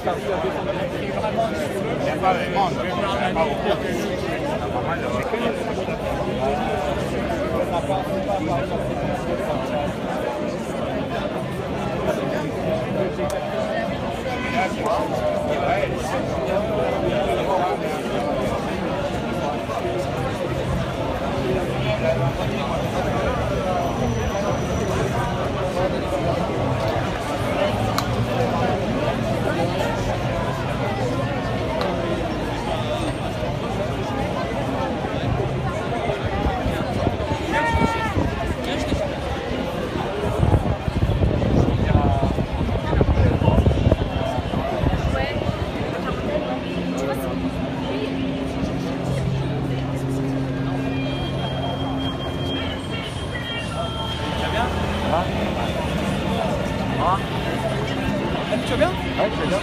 Tu vas bien? Ouais, tu vas bien.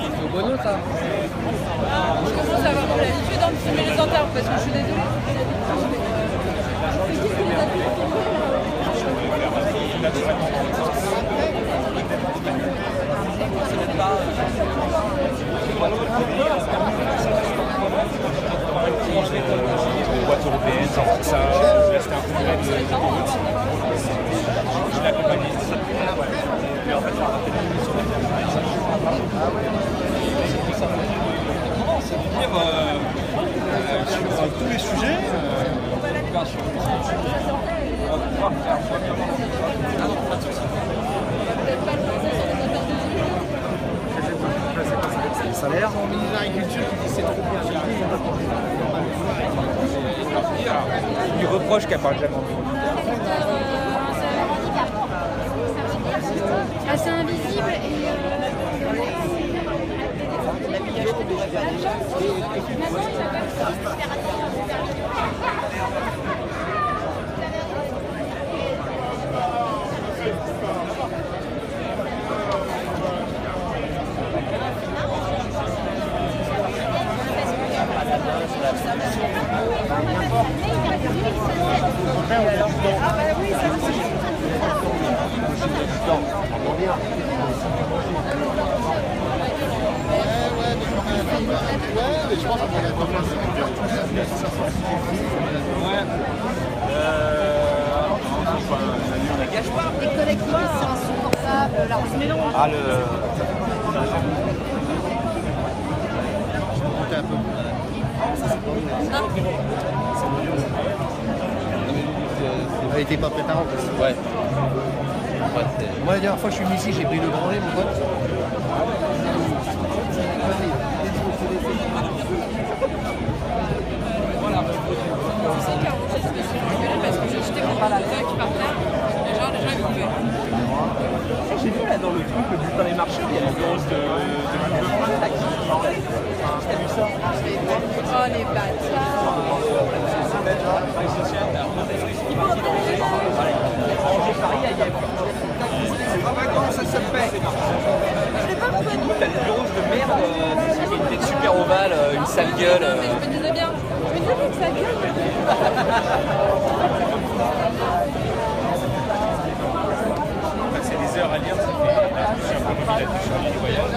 C'est au Bono ça. Je commence à avoir de l'habitude de filmer les internes parce que je suis désolée. Boîte européenne, sorti ça, là c'était un peu de l'autoroute. Je l'ai accompagné, c'est ça. Mais en fait, ça a raté la mission c'est de dire sur tous les sujets. Ça a l'air en ministre de l'Agriculture qui dit c'est trop bien. Il reproche qu'elle parle jamais. Assez invisible et je pense qu'on a pas les collectifs sont insupportables. Là, on se mélange. Ah, le. un peu. Elle était pas pétard. Ouais. Moi, la dernière fois que je suis venu ici, j'ai pris le branlet, mon pote. Parce que j'ai jeté mon sac par terre. Et genre, les gens ils m'ont fait. J'ai vu là dans le truc, le bulletin des marchés, il y a la grosse de là qui. T'as vu ça? Oh les bâtards! Comment ça s'appelle? T'as une grosse de merde, une tête super ovale, une sale gueule. Non, mais je me disais bien. Je me disais bien que ça gueule. C'est des heures à lire, ça fait. Je suis un peu envie d'être du voyage.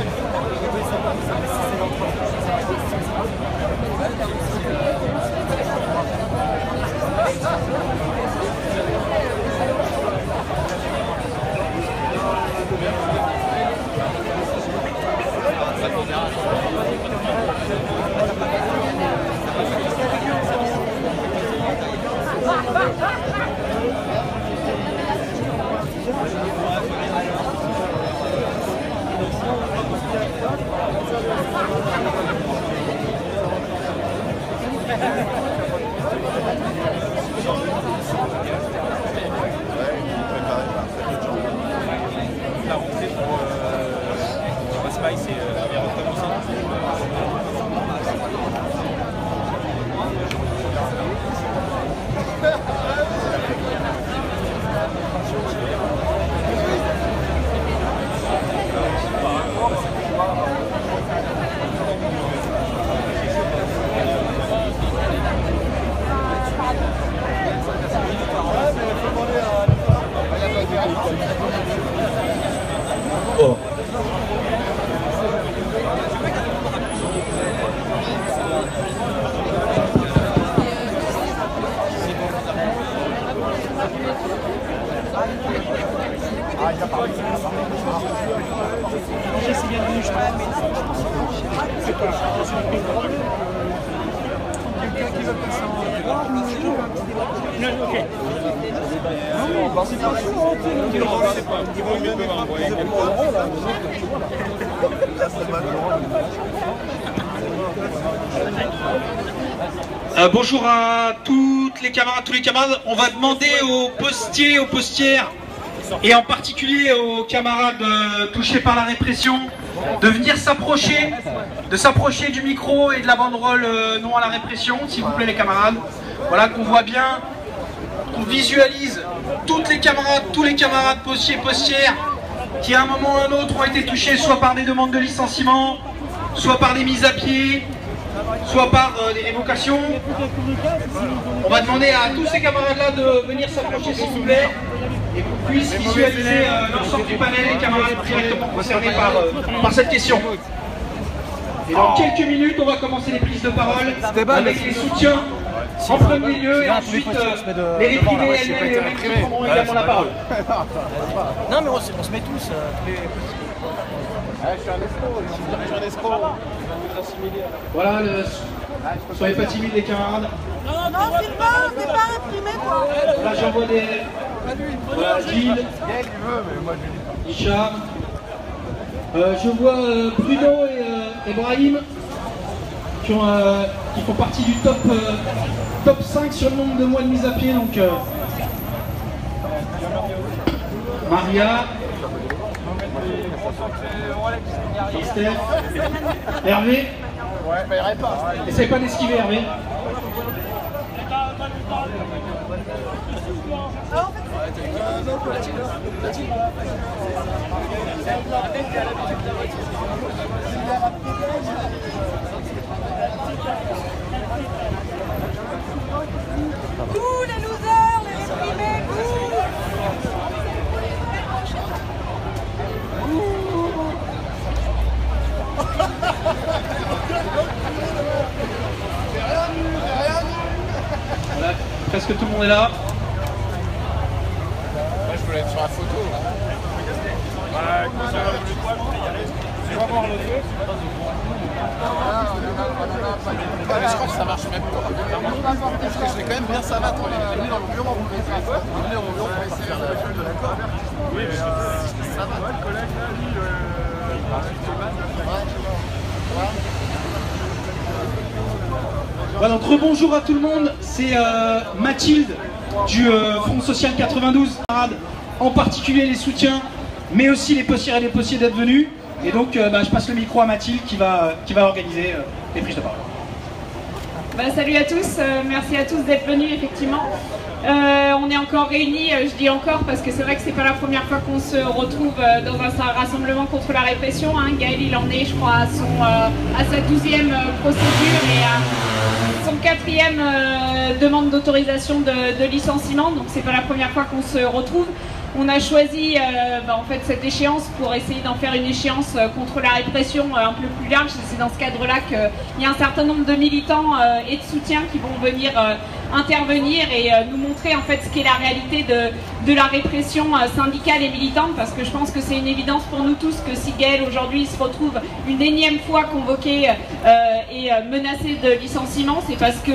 Bonjour à toutes les camarades, tous les camarades. On va demander aux postiers, aux postières et en particulier aux camarades touchés par la répression de venir s'approcher, du micro et de la banderole non à la répression, s'il vous plaît les camarades. Voilà, qu'on voit bien, qu'on visualise toutes les camarades, tous les camarades postiers, postières qui à un moment ou à un autre ont été touchés soit par des demandes de licenciement, soit par des mises à pied, soit par des révocations. On va demander à tous ces camarades-là de venir s'approcher s'il vous plaît et qu'on puisse visualiser l'ensemble du panel et les camarades directement concernés par cette question. Et dans quelques minutes, on va commencer les prises de parole avec les soutiens en premier lieu et ensuite les réprimés elles-mêmes et les réprimés prendront également la parole. Non mais on se met tous. Je suis un escroc. Voilà, soyez pas timides les camarades. Non, Sylvain, t'es pas réprimé quoi. Voilà, j'envoie des... Voilà, Gilles, Hicham. Je vois Bruno et Brahim qui font partie du top 5 sur le nombre de mois de mise à pied. Donc Maria, Steph, Hervé. Essaye pas d'esquiver Hervé. Tous les losers, les réprimés, Voilà, presque tout le monde est là. Moi je voulais être sur la photo. Je crois que ça marche même pas. Parce que je vais quand même bien savoir. Venez dans le bureau, venez au bureau pour essayer de faire de l'accord. Oui, mais ça va. Le collègue là, lui, Voilà, donc rebonjour à tout le monde, c'est Mathilde du Front Social 92, en particulier les soutiens, mais aussi les postières et les postiers d'être venus. Et donc je passe le micro à Mathilde qui va organiser les prises de parole. Salut à tous, merci à tous d'être venus effectivement. On est encore réunis, je dis encore parce que c'est vrai que c'est pas la première fois qu'on se retrouve dans un rassemblement contre la répression. Hein. Gaël il en est je crois à sa 12e procédure et à son 4e demande d'autorisation de licenciement, donc c'est pas la première fois qu'on se retrouve. On a choisi en fait cette échéance pour essayer d'en faire une échéance contre la répression un peu plus large. C'est dans ce cadre-là qu'il y a un certain nombre de militants et de soutiens qui vont venir intervenir et nous montrer en fait ce qu'est la réalité de la répression syndicale et militante, parce que je pense que c'est une évidence pour nous tous que si Gaël aujourd'hui se retrouve une énième fois convoqué et menacé de licenciement, c'est parce que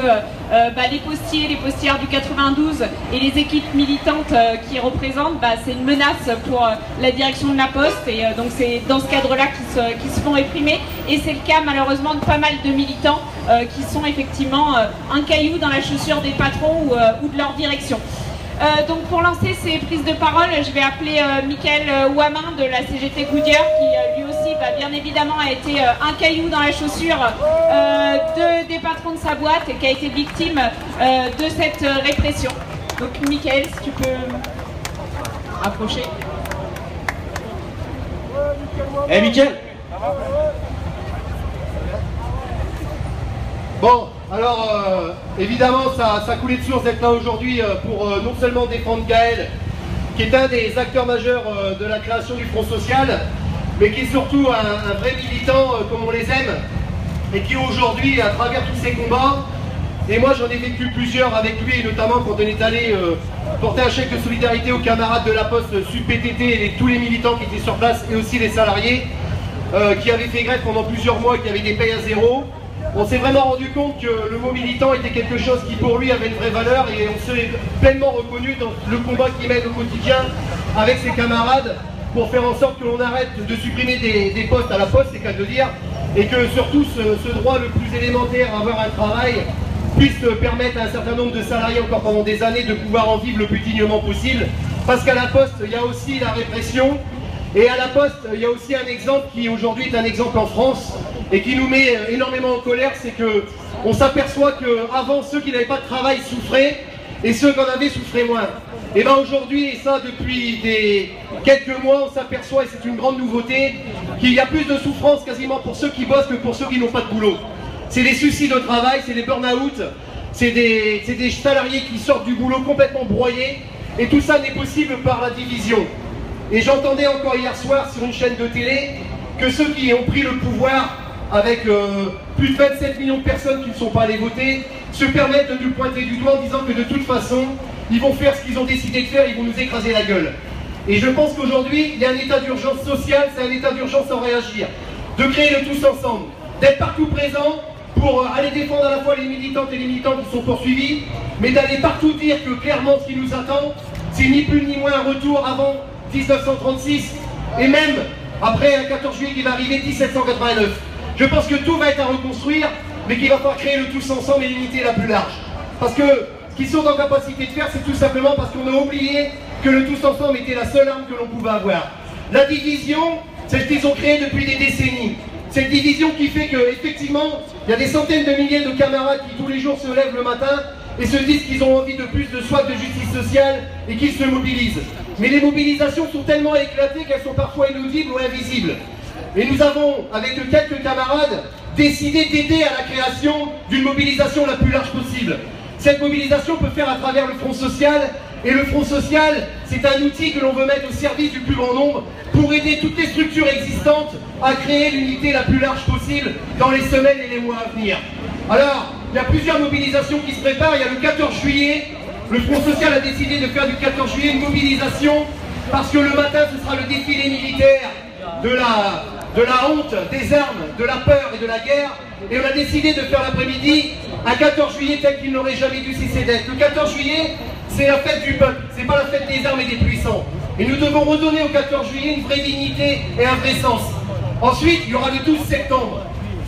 les postiers, les postières du 92 et les équipes militantes qui représentent, c'est une menace pour la direction de la Poste et donc c'est dans ce cadre-là qu'ils se font réprimer, et c'est le cas malheureusement de pas mal de militants qui sont effectivement un caillou dans la chaussure des patrons ou de leur direction. Donc pour lancer ces prises de parole, je vais appeler Mickaël Ouamin de la CGT Goodyear qui lui aussi bien évidemment a été un caillou dans la chaussure des patrons de sa boîte et qui a été victime de cette répression. Donc Mickaël, si tu peux approcher. Eh Mickaël. Bon, alors évidemment ça coulait de source d'être là aujourd'hui pour non seulement défendre Gaël, qui est un des acteurs majeurs de la création du Front Social, mais qui est surtout un vrai militant comme on les aime, et qui aujourd'hui, à travers tous ces combats, Et moi, j'en ai vécu plusieurs avec lui, et notamment quand on est allé porter un chèque de solidarité aux camarades de la Poste sous PTT et tous les militants qui étaient sur place, et aussi les salariés qui avaient fait grève pendant plusieurs mois, qui avaient des payes à zéro. On s'est vraiment rendu compte que le mot militant était quelque chose qui pour lui avait une vraie valeur, et on s'est pleinement reconnu dans le combat qu'il mène au quotidien avec ses camarades pour faire en sorte que l'on arrête de supprimer des postes à la Poste, c'est qu'à le dire, et que surtout ce droit le plus élémentaire à avoir un travail puisse permettre à un certain nombre de salariés encore pendant des années de pouvoir en vivre le plus dignement possible. Parce qu'à la Poste, il y a aussi la répression, et à la Poste, il y a aussi un exemple qui aujourd'hui est un exemple en France et qui nous met énormément en colère, c'est que on s'aperçoit qu'avant, ceux qui n'avaient pas de travail souffraient et ceux qui en avaient souffraient moins. Et bien aujourd'hui, et ça depuis quelques mois, on s'aperçoit, et c'est une grande nouveauté, qu'il y a plus de souffrance quasiment pour ceux qui bossent que pour ceux qui n'ont pas de boulot. C'est des soucis de travail, c'est des burn-out, c'est des salariés qui sortent du boulot complètement broyés, et tout ça n'est possible par la division. Et j'entendais encore hier soir sur une chaîne de télé que ceux qui ont pris le pouvoir avec plus de 27 millions de personnes qui ne sont pas allées voter se permettent de nous pointer du doigt en disant que de toute façon, ils vont faire ce qu'ils ont décidé de faire, ils vont nous écraser la gueule. Et je pense qu'aujourd'hui, il y a un état d'urgence sociale, c'est un état d'urgence sans réagir. De créer le tous ensemble, d'être partout présent pour aller défendre à la fois les militantes et les militants qui sont poursuivis, mais d'aller partout dire que clairement ce qui nous attend, c'est ni plus ni moins un retour avant 1936, et même après un 14 juillet qui va arriver 1789. Je pense que tout va être à reconstruire, mais qu'il va falloir créer le tous ensemble et l'unité la plus large. Parce que ce qu'ils sont en capacité de faire, c'est tout simplement parce qu'on a oublié que le tous ensemble était la seule arme que l'on pouvait avoir. La division, c'est ce qu'ils ont créé depuis des décennies. Cette division qui fait qu'effectivement, il y a des centaines de milliers de camarades qui tous les jours se lèvent le matin et se disent qu'ils ont envie de plus de soif de justice sociale et qu'ils se mobilisent. Mais les mobilisations sont tellement éclatées qu'elles sont parfois inaudibles ou invisibles. Et nous avons, avec quelques camarades, décidé d'aider à la création d'une mobilisation la plus large possible. Cette mobilisation peut faire à travers le Front Social, et le Front Social, c'est un outil que l'on veut mettre au service du plus grand nombre pour aider toutes les structures existantes à créer l'unité la plus large possible dans les semaines et les mois à venir. Alors, il y a plusieurs mobilisations qui se préparent. Il y a le 14 juillet, le Front Social a décidé de faire du 14 juillet une mobilisation parce que le matin, ce sera le défilé militaire de la honte, des armes, de la peur et de la guerre. Et on a décidé de faire l'après-midi un 14 juillet tel qu'il n'aurait jamais dû cesser d'être. Le 14 juillet, c'est la fête du peuple, c'est pas la fête des armes et des puissants. Et nous devons redonner au 14 juillet une vraie dignité et un vrai sens. Ensuite, il y aura le 12 septembre,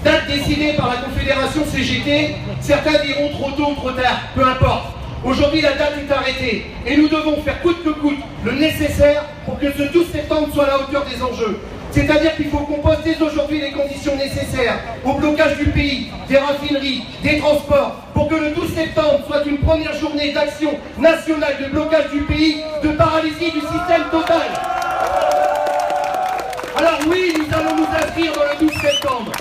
date décidée par la Confédération CGT. Certains diront trop tôt ou trop tard, peu importe. Aujourd'hui, la date est arrêtée et nous devons faire coûte que coûte le nécessaire pour que ce 12 septembre soit à la hauteur des enjeux. C'est-à-dire qu'il faut qu'on pose dès aujourd'hui les conditions nécessaires au blocage du pays, des raffineries, des transports, pour que le 12 septembre soit une première journée d'action nationale de blocage du pays, de paralysie du système total. Alors oui, nous allons nous inscrire dans le 12 septembre.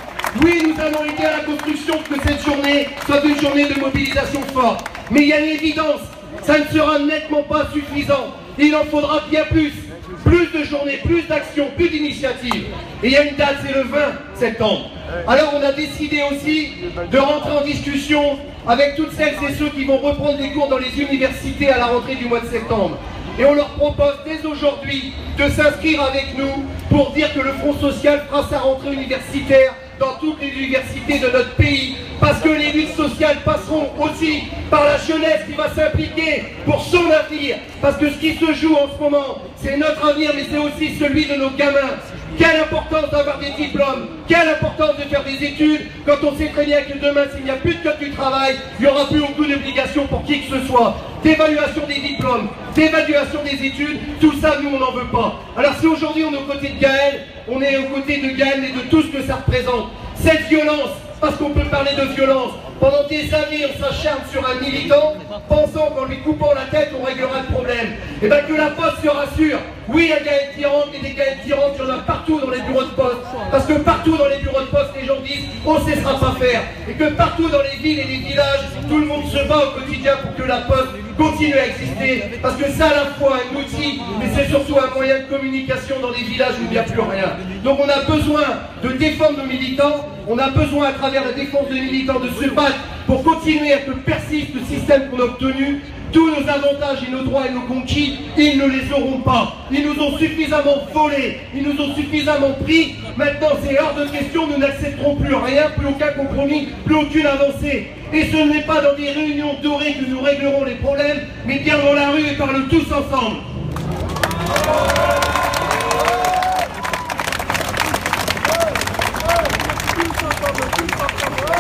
Oui, nous allons aider à la construction que cette journée soit une journée de mobilisation forte. Mais il y a une évidence, ça ne sera nettement pas suffisant. Il en faudra bien plus. Plus de journées, plus d'actions, plus d'initiatives. Et il y a une date, c'est le 20 septembre. Alors on a décidé aussi de rentrer en discussion avec toutes celles et ceux qui vont reprendre les cours dans les universités à la rentrée du mois de septembre. Et on leur propose dès aujourd'hui de s'inscrire avec nous pour dire que le Front Social fera sa rentrée universitaire dans toutes les universités de notre pays, parce que les luttes sociales passeront aussi par la jeunesse qui va s'impliquer pour son avenir, parce que ce qui se joue en ce moment, c'est notre avenir, mais c'est aussi celui de nos gamins. Quelle importance d'avoir des diplômes, quelle importance de faire des études, quand on sait très bien que demain, s'il n'y a plus de code du travail, il n'y aura plus aucune obligation pour qui que ce soit, d'évaluation des diplômes, d'évaluation des études, tout ça, nous, on n'en veut pas. Alors si aujourd'hui on est aux côtés de Gaël, on est aux côtés de Gaël et de tout ce que ça représente. Cette violence, parce qu'on peut parler de violence, pendant des années on s'acharne sur un militant, pensant qu'en lui coupant la tête on réglera le problème. Et bien que la Poste se rassure, oui il y a Gaël Tyrande et des Gaël Tyrande, il y en a partout dans les bureaux de poste, parce que partout dans les bureaux de poste les gens disent on ne cessera pas faire, et que partout dans les villes et les villages, tout le monde se bat au quotidien pour que la Poste continue à exister, parce que c'est à la fois un outil, mais c'est surtout un moyen de communication dans les villages où il n'y a plus rien. Donc on a besoin de défendre nos militants, On a besoin, à travers la défense des militants, de se battre pour continuer à que persiste le système qu'on a obtenu. Tous nos avantages et nos droits et nos conquis, ils ne les auront pas. Ils nous ont suffisamment volés, ils nous ont suffisamment pris. Maintenant, c'est hors de question, nous n'accepterons plus rien, plus aucun compromis, plus aucune avancée. Et ce n'est pas dans des réunions dorées que nous réglerons les problèmes, mais bien dans la rue et par le tous ensemble.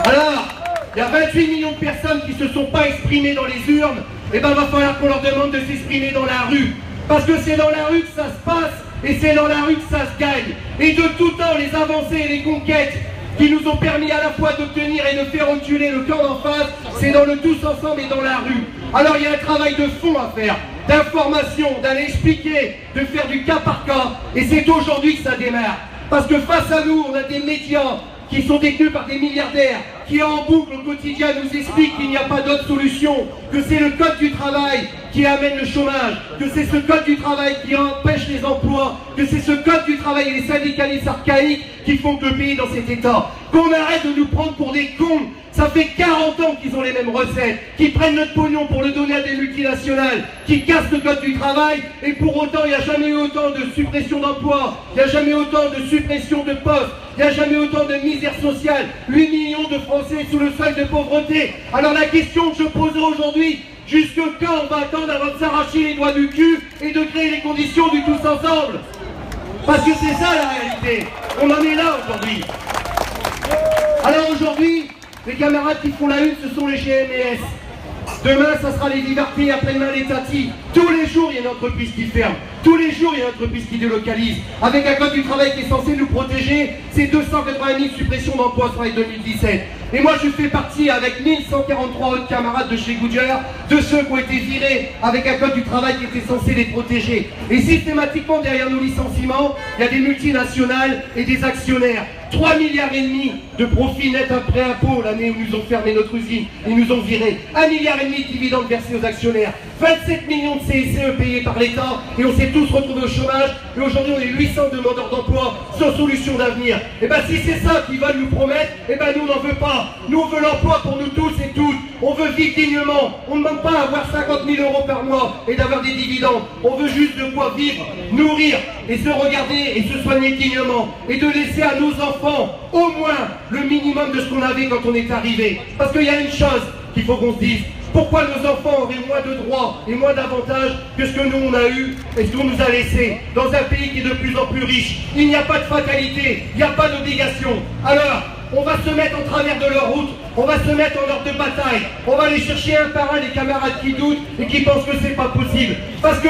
Alors, il y a 28 millions de personnes qui ne se sont pas exprimées dans les urnes, et ben va falloir qu'on leur demande de s'exprimer dans la rue. Parce que c'est dans la rue que ça se passe, et c'est dans la rue que ça se gagne. Et de tout temps, les avancées et les conquêtes qui nous ont permis à la fois d'obtenir et de faire reculer le camp d'en face, c'est dans le tous ensemble et dans la rue. Alors il y a un travail de fond à faire, d'information, d'aller expliquer, de faire du cas par cas, et c'est aujourd'hui que ça démarre. Parce que face à nous, on a des médias qui sont détenus par des milliardaires, qui en boucle au quotidien nous expliquent qu'il n'y a pas d'autre solution, que c'est le code du travail qui amène le chômage, que c'est ce code du travail qui empêche les emplois, que c'est ce code du travail et les syndicalistes archaïques qui font que le pays est dans cet état. Qu'on arrête de nous prendre pour des cons. Ça fait 40 ans qu'ils ont les mêmes recettes, qui prennent notre pognon pour le donner à des multinationales, qui cassent le code du travail, et pour autant il n'y a jamais eu autant de suppression d'emplois, il n'y a jamais autant de suppression de postes, il n'y a jamais autant de misère sociale, 8 millions de Français sous le seuil de pauvreté. Alors la question que je poserai aujourd'hui, jusque quand on va attendre avant de s'arracher les doigts du cul et de créer les conditions du tous ensemble? Parce que c'est ça la réalité, on en est là aujourd'hui. Alors aujourd'hui, les camarades qui font la une, ce sont les GMS. Demain, ça sera les Libertés, après-demain les Tati. Tous les jours, il y a une entreprise qui ferme. Tous les jours, il y a une entreprise qui délocalise. Avec un code du travail qui est censé nous protéger, c'est 280 000 suppressions d'emplois sur les 2017. Et moi, je fais partie, avec 1143 autres camarades de chez Goodyear, de ceux qui ont été virés avec un code du travail qui était censé les protéger. Et systématiquement, derrière nos licenciements, il y a des multinationales et des actionnaires. 3,5 milliards de profits nets après impôts l'année où nous ont fermé notre usine et nous ont virés. 1,5 milliard de dividendes versés aux actionnaires. 27 millions de CICE payés par l'État et on s'est tous retrouvés au chômage. Et aujourd'hui, on est 800 demandeurs d'emploi sans solution d'avenir. Et bien, si c'est ça qu'ils veulent nous promettre, et bien nous, on n'en veut pas. Nous, on veut l'emploi pour nous tous et toutes. On veut vivre dignement. On ne demande pas à avoir 50 000 € par mois et d'avoir des dividendes. On veut juste de quoi vivre, nourrir et se regarder et se soigner dignement. Et de laisser à nos enfants au moins le minimum de ce qu'on avait quand on est arrivé. Parce qu'il y a une chose qu'il faut qu'on se dise. Pourquoi nos enfants auraient moins de droits et moins d'avantages que ce que nous on a eu et ce qu'on nous a laissé dans un pays qui est de plus en plus riche? Il n'y a pas de fatalité, il n'y a pas d'obligation. Alors, on va se mettre en travers de leur route, on va se mettre en ordre de bataille, on va aller chercher un par un les camarades qui doutent et qui pensent que c'est pas possible. Parce que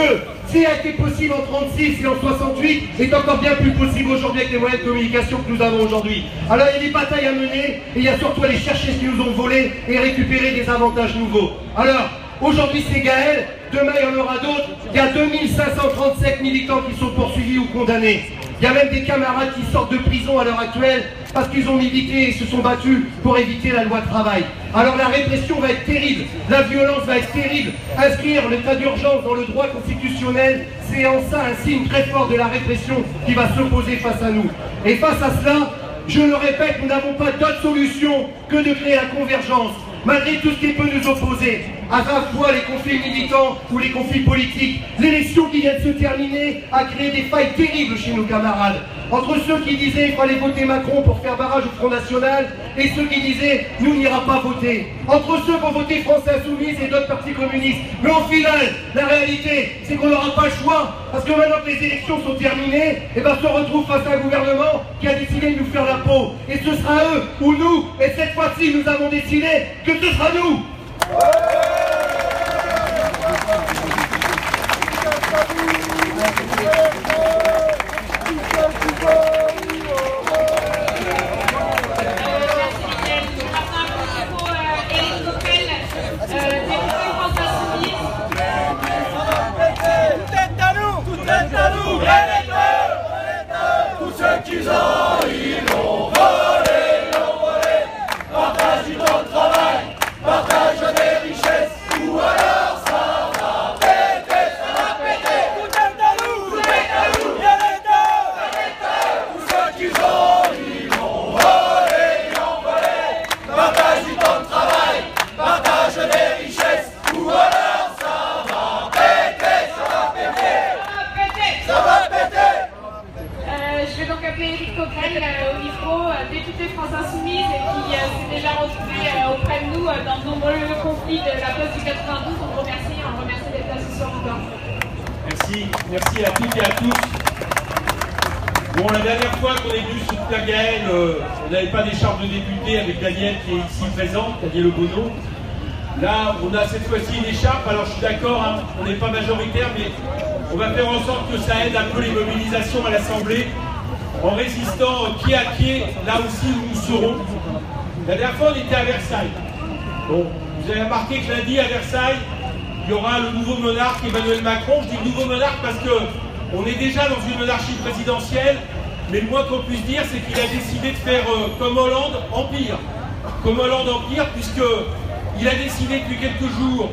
ce qui a été possible en 36 et en 68 est encore bien plus possible aujourd'hui avec les moyens de communication que nous avons aujourd'hui. Alors il y a des batailles à mener et il y a surtout à aller chercher ce qu'ils nous ont volé et récupérer des avantages nouveaux. Alors, aujourd'hui c'est Gaël, demain il y en aura d'autres. Il y a 2537 militants qui sont poursuivis ou condamnés. Il y a même des camarades qui sortent de prison à l'heure actuelle parce qu'ils ont milité et se sont battus pour éviter la loi travail. Alors la répression va être terrible, la violence va être terrible. Inscrire l'état d'urgence dans le droit constitutionnel, c'est en ça un signe très fort de la répression qui va s'opposer face à nous. Et face à cela, je le répète, nous n'avons pas d'autre solution que de créer la convergence. Malgré tout ce qui peut nous opposer, à la fois les conflits militants ou les conflits politiques, l'élection qui vient de se terminer a créé des failles terribles chez nos camarades. Entre ceux qui disaient qu'il fallait voter Macron pour faire barrage au Front National et ceux qui disaient nous n'ira pas voter. Entre ceux qui ont voté France Insoumise et d'autres partis communistes. Mais au final, la réalité, c'est qu'on n'aura pas le choix parce que maintenant que les élections sont terminées, et ben, on se retrouve face à un gouvernement qui a décidé de nous faire la peau. Et ce sera eux ou nous. Et cette fois-ci, nous avons décidé que ce sera nous. Partage du temps de travail, partage des richesses. Merci à toutes et à tous. Bon, la dernière fois qu'on est venu soutenir Gaël, on n'avait pas d'écharpe de député avec Daniel qui est ici présent, Daniel Obono. Là, on a cette fois-ci une écharpe, alors je suis d'accord, hein, on n'est pas majoritaire, mais on va faire en sorte que ça aide un peu les mobilisations à l'Assemblée, en résistant pied à pied, là aussi où nous serons. La dernière fois, on était à Versailles. Bon, vous avez remarqué que lundi, à Versailles, il y aura le nouveau monarque Emmanuel Macron. Je dis nouveau monarque parce qu'on est déjà dans une monarchie présidentielle, mais le moins qu'on puisse dire, c'est qu'il a décidé de faire comme Hollande, empire. Comme Hollande, empire, puisqu'il a décidé depuis quelques jours,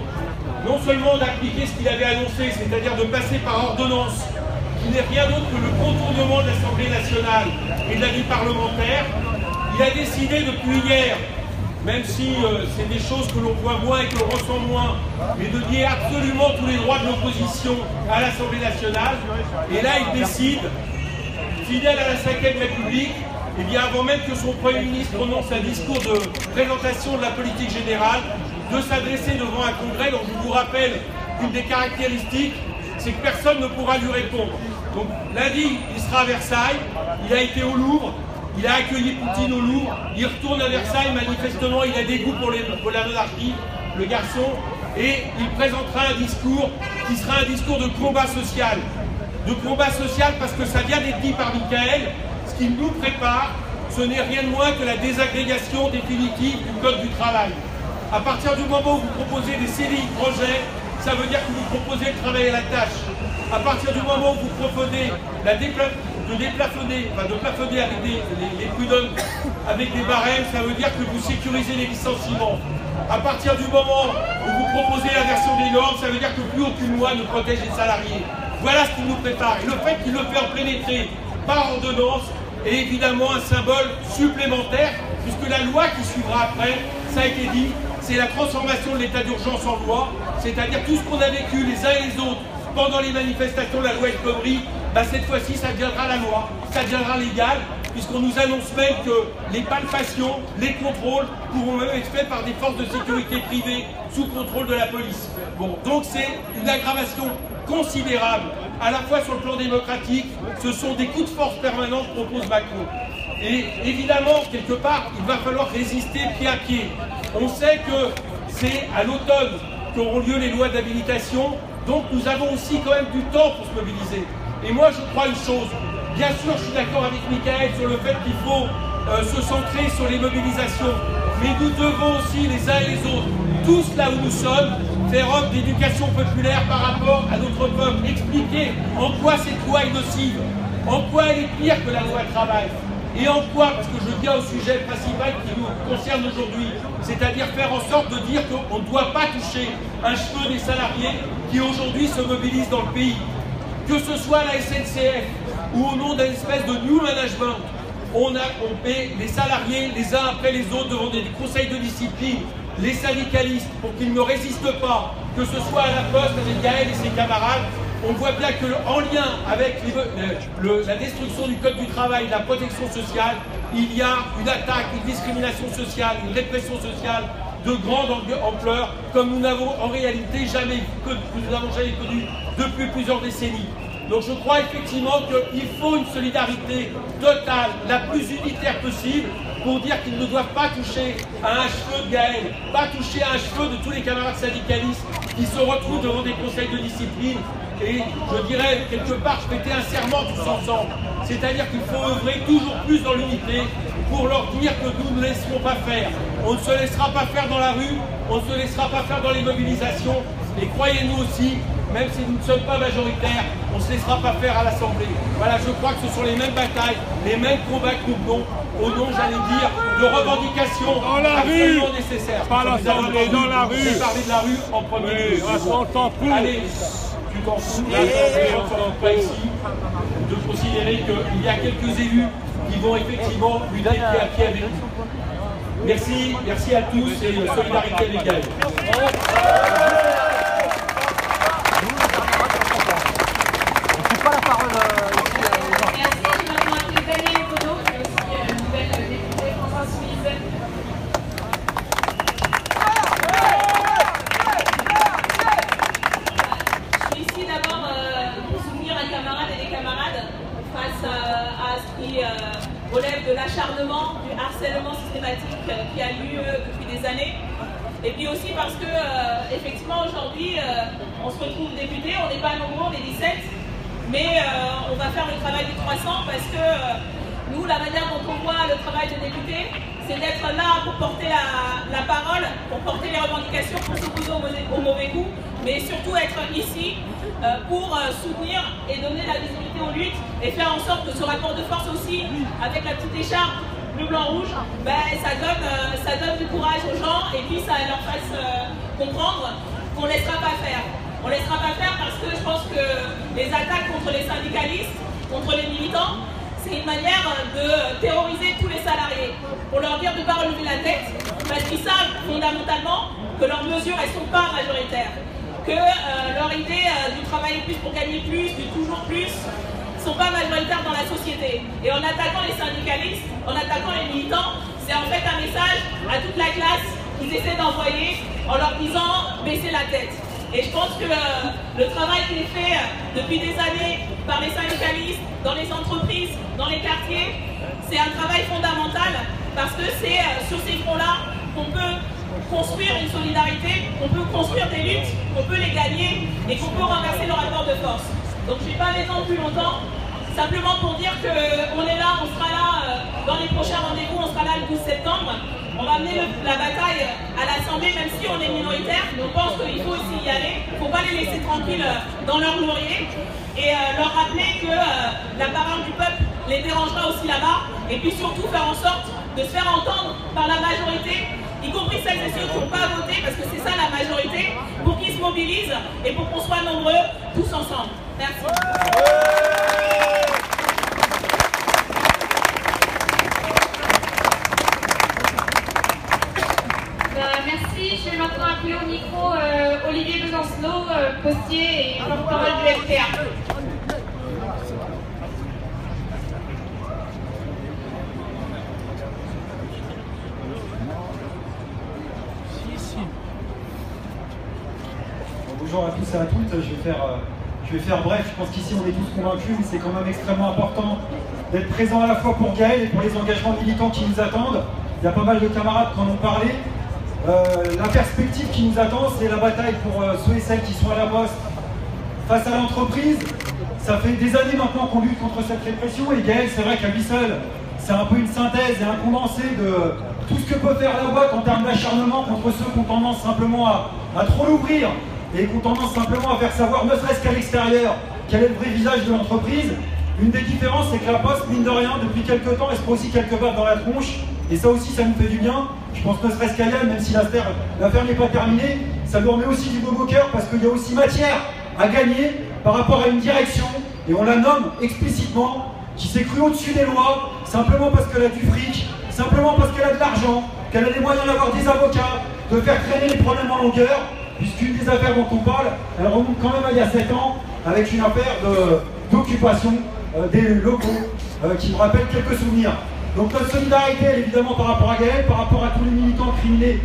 non seulement d'appliquer ce qu'il avait annoncé, c'est-à-dire de passer par ordonnance, qui n'est rien d'autre que le contournement de l'Assemblée nationale et de la vie parlementaire. Il a décidé depuis hier, même si c'est des choses que l'on voit moins et que l'on ressent moins, mais de nier absolument tous les droits de l'opposition à l'Assemblée nationale. Et là, il décide, fidèle à la 5e République, et bien avant même que son Premier ministre prononce un discours de présentation de la politique générale, de s'adresser devant un congrès dont je vous rappelle qu'une des caractéristiques, c'est que personne ne pourra lui répondre. Donc lundi, il sera à Versailles, il a été au Louvre, il a accueilli Poutine au Louvre, il retourne à Versailles, manifestement il a des goûts pour la monarchie, le garçon, et il présentera un discours qui sera un discours de combat social. De combat social parce que ça vient d'être dit par Michael, ce qu'il nous prépare, ce n'est rien de moins que la désagrégation définitive du Code du travail. À partir du moment où vous proposez des CDI de projet, ça veut dire que vous proposez le travail à la tâche. À partir du moment où vous proposez de plafonner avec les prud'hommes, avec des barèmes, ça veut dire que vous sécurisez les licenciements. À partir du moment où vous proposez la version des normes, ça veut dire que plus aucune loi ne protège les salariés. Voilà ce qui nous prépare. Et le fait qu'il le fait pénétrer par ordonnance est évidemment un symbole supplémentaire, puisque la loi qui suivra après, ça a été dit, c'est la transformation de l'état d'urgence en loi, c'est-à-dire tout ce qu'on a vécu les uns et les autres pendant les manifestations de la loi El Khomri, cette fois-ci ça deviendra la loi, ça deviendra légal, puisqu'on nous annonce même que les palpations, les contrôles pourront même être faits par des forces de sécurité privées sous contrôle de la police. Bon, donc c'est une aggravation considérable, à la fois sur le plan démocratique, ce sont des coups de force permanents que propose Macron. Et évidemment, quelque part, il va falloir résister pied à pied. On sait que c'est à l'automne qu'auront lieu les lois d'habilitation, donc nous avons aussi quand même du temps pour se mobiliser. Et moi je crois une chose, bien sûr je suis d'accord avec Michael sur le fait qu'il faut se centrer sur les mobilisations, mais nous devons aussi les uns et les autres, tous là où nous sommes, faire œuvre d'éducation populaire par rapport à notre peuple, expliquer en quoi cette loi est nocive, en quoi elle est pire que la loi travail. Et en quoi, parce que je viens au sujet principal qui nous concerne aujourd'hui, c'est-à-dire faire en sorte de dire qu'on ne doit pas toucher un cheveu des salariés qui aujourd'hui se mobilisent dans le pays. Que ce soit la SNCF ou au nom d'une espèce de new management, on paie les salariés les uns après les autres devant des conseils de discipline, les syndicalistes pour qu'ils ne résistent pas, que ce soit à la Poste avec Gaël et ses camarades. On voit bien qu'en lien avec la destruction du Code du travail, la protection sociale, il y a une attaque, une discrimination sociale, une répression sociale de grande ampleur, comme nous n'avons en réalité jamais connu depuis plusieurs décennies. Donc je crois effectivement qu'il faut une solidarité totale, la plus unitaire possible, pour dire qu'ils ne doivent pas toucher à un cheveu de Gaël, pas toucher à un cheveu de tous les camarades syndicalistes qui se retrouvent devant des conseils de discipline. Et je dirais, quelque part, je mettais un serment tous ensemble. C'est-à-dire qu'il faut œuvrer toujours plus dans l'unité pour leur dire que nous ne laisserons pas faire. On ne se laissera pas faire dans la rue, on ne se laissera pas faire dans les mobilisations. Et croyez-nous aussi, même si nous ne sommes pas majoritaires, on ne se laissera pas faire à l'Assemblée. Voilà, je crois que ce sont les mêmes batailles, les mêmes combats que nous menons, au nom, j'allais dire, de revendications absolument nécessaires. Pas l'Assemblée, dans la rue. J'ai parlé de la rue en premier lieu. Allez, tu t'en fous, pas ici, de considérer qu'il y a quelques élus qui vont effectivement lutter pied à pied avec nous. Merci à tous et solidarité avec Gaël. des camarades face à ce qui relève de l'acharnement, du harcèlement systématique qui a lieu depuis des années. Et puis aussi parce que, effectivement, aujourd'hui, on se retrouve députés, on n'est pas nombreux, on est 17, mais on va faire le travail des 300 parce que nous, la manière dont on voit le travail de député, c'est d'être là pour porter la parole, pour porter les revendications, pour s'opposer au mauvais goût, mais surtout être ici pour soutenir et donner la visibilité aux luttes et faire en sorte que ce rapport de force aussi, avec la petite écharpe bleu, blanc, rouge, ben, ça donne du courage aux gens et puis ça leur fasse comprendre qu'on ne laissera pas faire. On ne laissera pas faire parce que je pense que les attaques contre les syndicalistes, contre les militants, c'est une manière de terroriser tous les salariés, pour leur dire de ne pas relever la tête, parce qu'ils savent fondamentalement que leurs mesures, elles ne sont pas majoritaires, que leur idée du travailler plus pour gagner plus, du toujours plus, ne sont pas majoritaires dans la société. Et en attaquant les syndicalistes, en attaquant les militants, c'est en fait un message à toute la classe qu'ils essaient d'envoyer en leur disant « baissez la tête ». Et je pense que le travail qui est fait depuis des années par les syndicalistes, dans les entreprises, dans les quartiers, c'est un travail fondamental parce que c'est sur ces fronts-là qu'on peut construire une solidarité, qu'on peut construire des luttes, qu'on peut les gagner et qu'on peut renverser le rapport de force. Donc je ne vais pas m'étendre plus longtemps, simplement pour dire qu'on est là, on sera là dans les prochains rendez-vous, on sera là le 12 septembre. On va mener la bataille à l'Assemblée, même si on est minoritaire, mais on pense qu'il faut aussi y aller. Il ne faut pas les laisser tranquilles dans leur laurier et leur rappeler que la parole du peuple les dérangera aussi là-bas. Et puis surtout faire en sorte de se faire entendre par la majorité, y compris celles et ceux qui n'ont pas voté, parce que c'est ça la majorité, pour qu'ils se mobilisent et pour qu'on soit nombreux tous ensemble. Merci. Merci, je vais maintenant appeler au micro Olivier Besancenot, postier et porte-parole du FPA. Bonjour à tous et à toutes, je vais faire bref, je pense qu'ici on est tous convaincus, mais c'est quand même extrêmement important d'être présent à la fois pour Gaël et pour les engagements militants qui nous attendent. Il y a pas mal de camarades qui en ont parlé. La perspective qui nous attend, c'est la bataille pour ceux et celles qui sont à la poste face à l'entreprise. Ça fait des années maintenant qu'on lutte contre cette répression et Gaël, c'est vrai qu'à lui seul, c'est un peu une synthèse et un condensé de tout ce que peut faire la boîte en termes d'acharnement contre ceux qui ont tendance simplement à trop l'ouvrir et qui ont tendance simplement à faire savoir, ne serait-ce qu'à l'extérieur, quel est le vrai visage de l'entreprise. Une des différences, c'est que la Poste, mine de rien, depuis quelques temps, elle se prend aussi quelques baffes dans la tronche. Et ça aussi, ça nous fait du bien. Je pense ne serait-ce qu'à Yann, même si l'affaire n'est pas terminée, ça nous remet aussi du beau au cœur parce qu'il y a aussi matière à gagner par rapport à une direction, et on la nomme explicitement, qui s'est crue au-dessus des lois, simplement parce qu'elle a du fric, simplement parce qu'elle a de l'argent, qu'elle a les moyens d'avoir des avocats, de faire traîner les problèmes en longueur, puisqu'une des affaires dont on parle, elle remonte quand même à il y a 7 ans, avec une affaire d'occupation des locaux qui me rappelle quelques souvenirs. Donc notre solidarité, elle, évidemment, par rapport à Gaël, par rapport à tous les militants criminés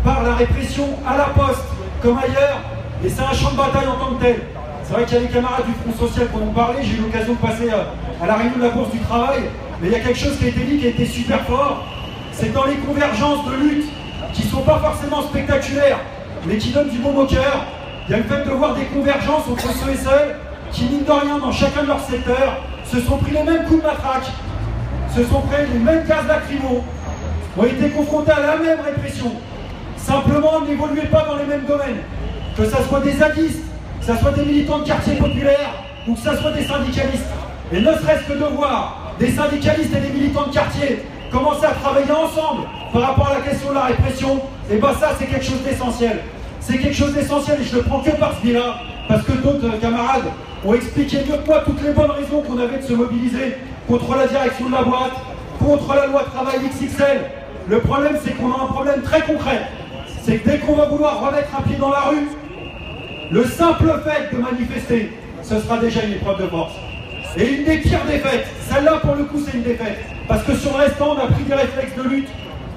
par la répression à la Poste comme ailleurs, et c'est un champ de bataille en tant que tel. C'est vrai qu'il y a les camarades du Front Social qui en ont parlé, j'ai eu l'occasion de passer à la réunion de la Bourse du Travail, mais il y a quelque chose qui a été dit qui a été super fort, c'est dans les convergences de lutte qui ne sont pas forcément spectaculaires, mais qui donnent du baume au cœur. Il y a le fait de voir des convergences entre ceux et celles qui, mine de rien, dans chacun de leurs secteurs, se sont pris les mêmes coups de matraque, se sont pris les mêmes gaz lacrymaux, ont été confrontés à la même répression. Simplement, n'évoluez pas dans les mêmes domaines. Que ce soit des zadistes, que ce soit des militants de quartiers populaires, ou que ce soit des syndicalistes. Et ne serait-ce que de voir des syndicalistes et des militants de quartier commencer à travailler ensemble par rapport à la question de la répression, et bien ça, c'est quelque chose d'essentiel. C'est quelque chose d'essentiel, et je le prends que par ce biais-là, parce que d'autres camarades ont expliqué mieux que moi toutes les bonnes raisons qu'on avait de se mobiliser contre la direction de la boîte, contre la loi travail XXL. Le problème, c'est qu'on a un problème très concret. C'est que dès qu'on va vouloir remettre un pied dans la rue, le simple fait de manifester, ce sera déjà une épreuve de force. Et une des pires défaites, celle-là pour le coup c'est une défaite, parce que sur le restant on a pris des réflexes de lutte,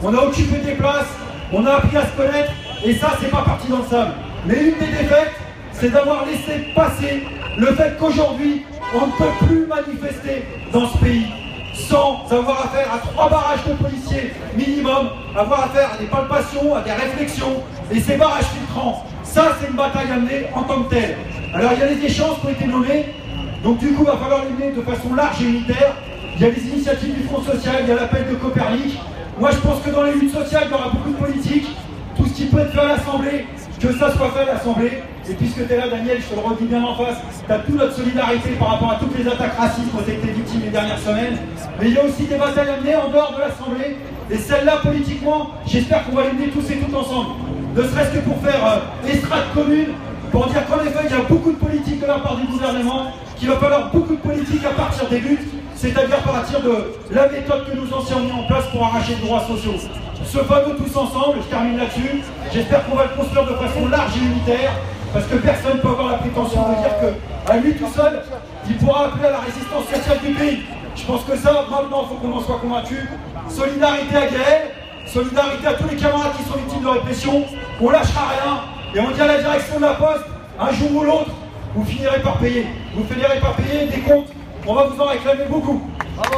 on a occupé des places, on a appris à se connaître, et ça c'est pas parti dans le sable. Mais une des défaites, c'est d'avoir laissé passer le fait qu'aujourd'hui, On ne peut plus manifester dans ce pays sans avoir affaire à 3 barrages de policiers minimum, avoir affaire à des palpations, à des réflexions, et ces barrages filtrants, ça c'est une bataille à mener en tant que telle. Alors il y a les échanges qui ont été nommés, donc du coup il va falloir les mener de façon large et unitaire. Il y a les initiatives du Front Social, il y a l'appel de Copernic. Moi je pense que dans les luttes sociales il y aura beaucoup de politique, tout ce qui peut être fait à l'Assemblée, que ça soit fait à l'Assemblée. Et puisque tu es là, Daniel, je te le redis bien en face, tu as toute notre solidarité par rapport à toutes les attaques racistes qui ont été victimes les dernières semaines. Mais il y a aussi des batailles à mener en dehors de l'Assemblée. Et celles-là, politiquement, j'espère qu'on va les mener tous et toutes ensemble. Ne serait-ce que pour faire estrade commune, pour dire qu'en effet, il y a beaucoup de politique de la part du gouvernement, qu'il va falloir beaucoup de politique à partir des luttes, c'est-à-dire à partir de la méthode que nos anciens ont mis en place pour arracher les droits sociaux. Ce fameux tous ensemble, je termine là-dessus, j'espère qu'on va le construire de façon large et unitaire, parce que personne ne peut avoir la prétention de dire qu'à lui tout seul, il pourra appeler à la résistance sociale du pays. Je pense que ça, maintenant, il faut qu'on en soit convaincu. Solidarité à Gaël, solidarité à tous les camarades qui sont victimes de répression. On lâchera rien, et on dit à la direction de la Poste, un jour ou l'autre, vous finirez par payer. Vous finirez par payer des comptes. On va vous en réclamer beaucoup. Bravo.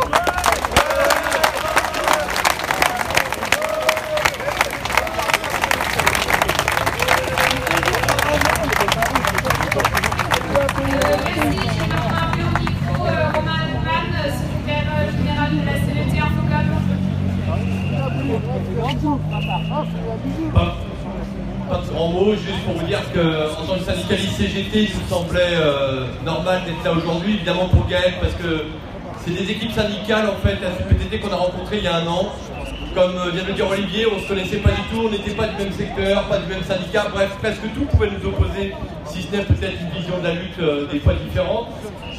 Pas de grands mots, juste pour vous dire qu'en tant que syndicaliste CGT, il nous semblait normal d'être là aujourd'hui, évidemment pour Gaël, parce que c'est des équipes syndicales en fait à CPTT qu'on a rencontrées il y a un an. Comme vient de le dire Olivier, on ne se connaissait pas du tout, on n'était pas du même secteur, pas du même syndicat, bref, presque tout pouvait nous opposer, si ce n'est peut-être une vision de la lutte des fois différente,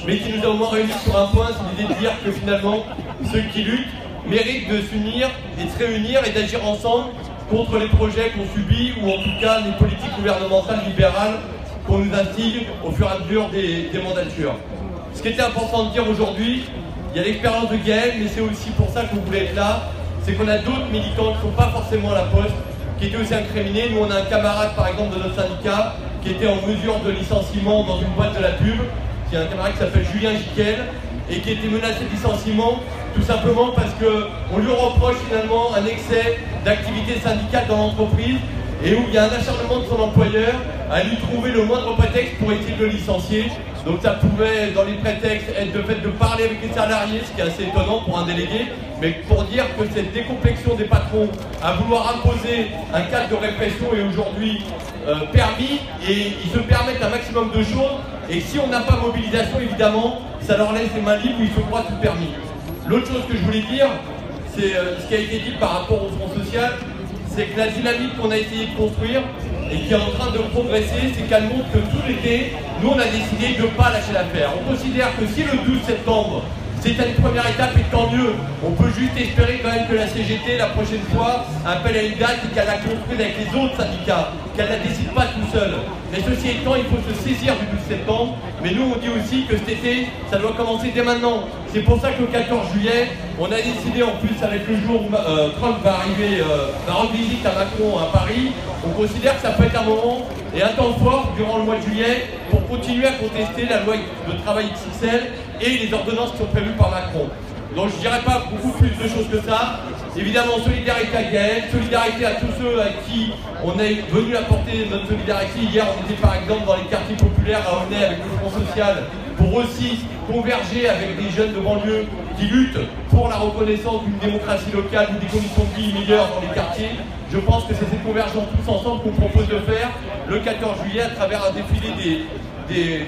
mais qui nous a au moins réunis sur un point, c'est l'idée de dire que finalement, ceux qui luttent méritent de s'unir et de se réunir et d'agir ensemble contre les projets qu'on subit ou en tout cas les politiques gouvernementales libérales qu'on nous instigue au fur et à mesure des mandatures. Ce qui était important de dire aujourd'hui, il y a l'expérience de Gaël, mais c'est aussi pour ça qu'on voulait être là, c'est qu'on a d'autres militants qui ne sont pas forcément à la Poste, qui étaient aussi incriminés. Nous on a un camarade par exemple de notre syndicat qui était en mesure de licenciement dans une boîte de la pub, qui est un camarade qui s'appelle Julien Jiquel, et qui était menacé de licenciement tout simplement parce qu'on lui reproche finalement un excès d'activité syndicale dans l'entreprise et où il y a un acharnement de son employeur à lui trouver le moindre prétexte pour essayer de le licencier. Donc ça pouvait, dans les prétextes, être le fait de parler avec les salariés, ce qui est assez étonnant pour un délégué, mais pour dire que cette décomplexion des patrons à vouloir imposer un cadre de répression est aujourd'hui permis, et ils se permettent un maximum de choses, et si on n'a pas mobilisation, évidemment, ça leur laisse les mains libres où ils se croient tout permis. L'autre chose que je voulais dire, c'est ce qui a été dit par rapport au Front Social, c'est que la dynamique qu'on a essayé de construire et qui est en train de progresser, c'est qu'elle montre que tout l'été, nous on a décidé de ne pas lâcher l'affaire. On considère que si le 12 septembre, c'était une première étape et tant mieux, on peut juste espérer quand même que la CGT, la prochaine fois, appelle à une date et qu'elle la construise avec les autres syndicats, qu'elle ne la décide pas tout seul. Mais ceci étant, il faut se saisir du 12 septembre, mais nous on dit aussi que cet été, ça doit commencer dès maintenant. C'est pour ça que le 14 juillet, on a décidé en plus avec le jour où Trump va arriver, va rendre visite à Macron à Paris, on considère que ça peut être un moment et un temps fort durant le mois de juillet pour continuer à contester la loi de travail XXL et les ordonnances qui sont prévues par Macron. Donc je ne dirais pas beaucoup plus de choses que ça. Évidemment, solidarité à Gaël, solidarité à tous ceux à qui on est venu apporter notre solidarité. Hier, on était par exemple dans les quartiers populaires à Aulnay avec le Front Social pour aussi converger avec des jeunes de banlieue qui luttent pour la reconnaissance d'une démocratie locale ou des conditions de vie meilleures dans les quartiers. Je pense que c'est cette convergence tous ensemble qu'on propose de faire le 14 juillet à travers un défilé des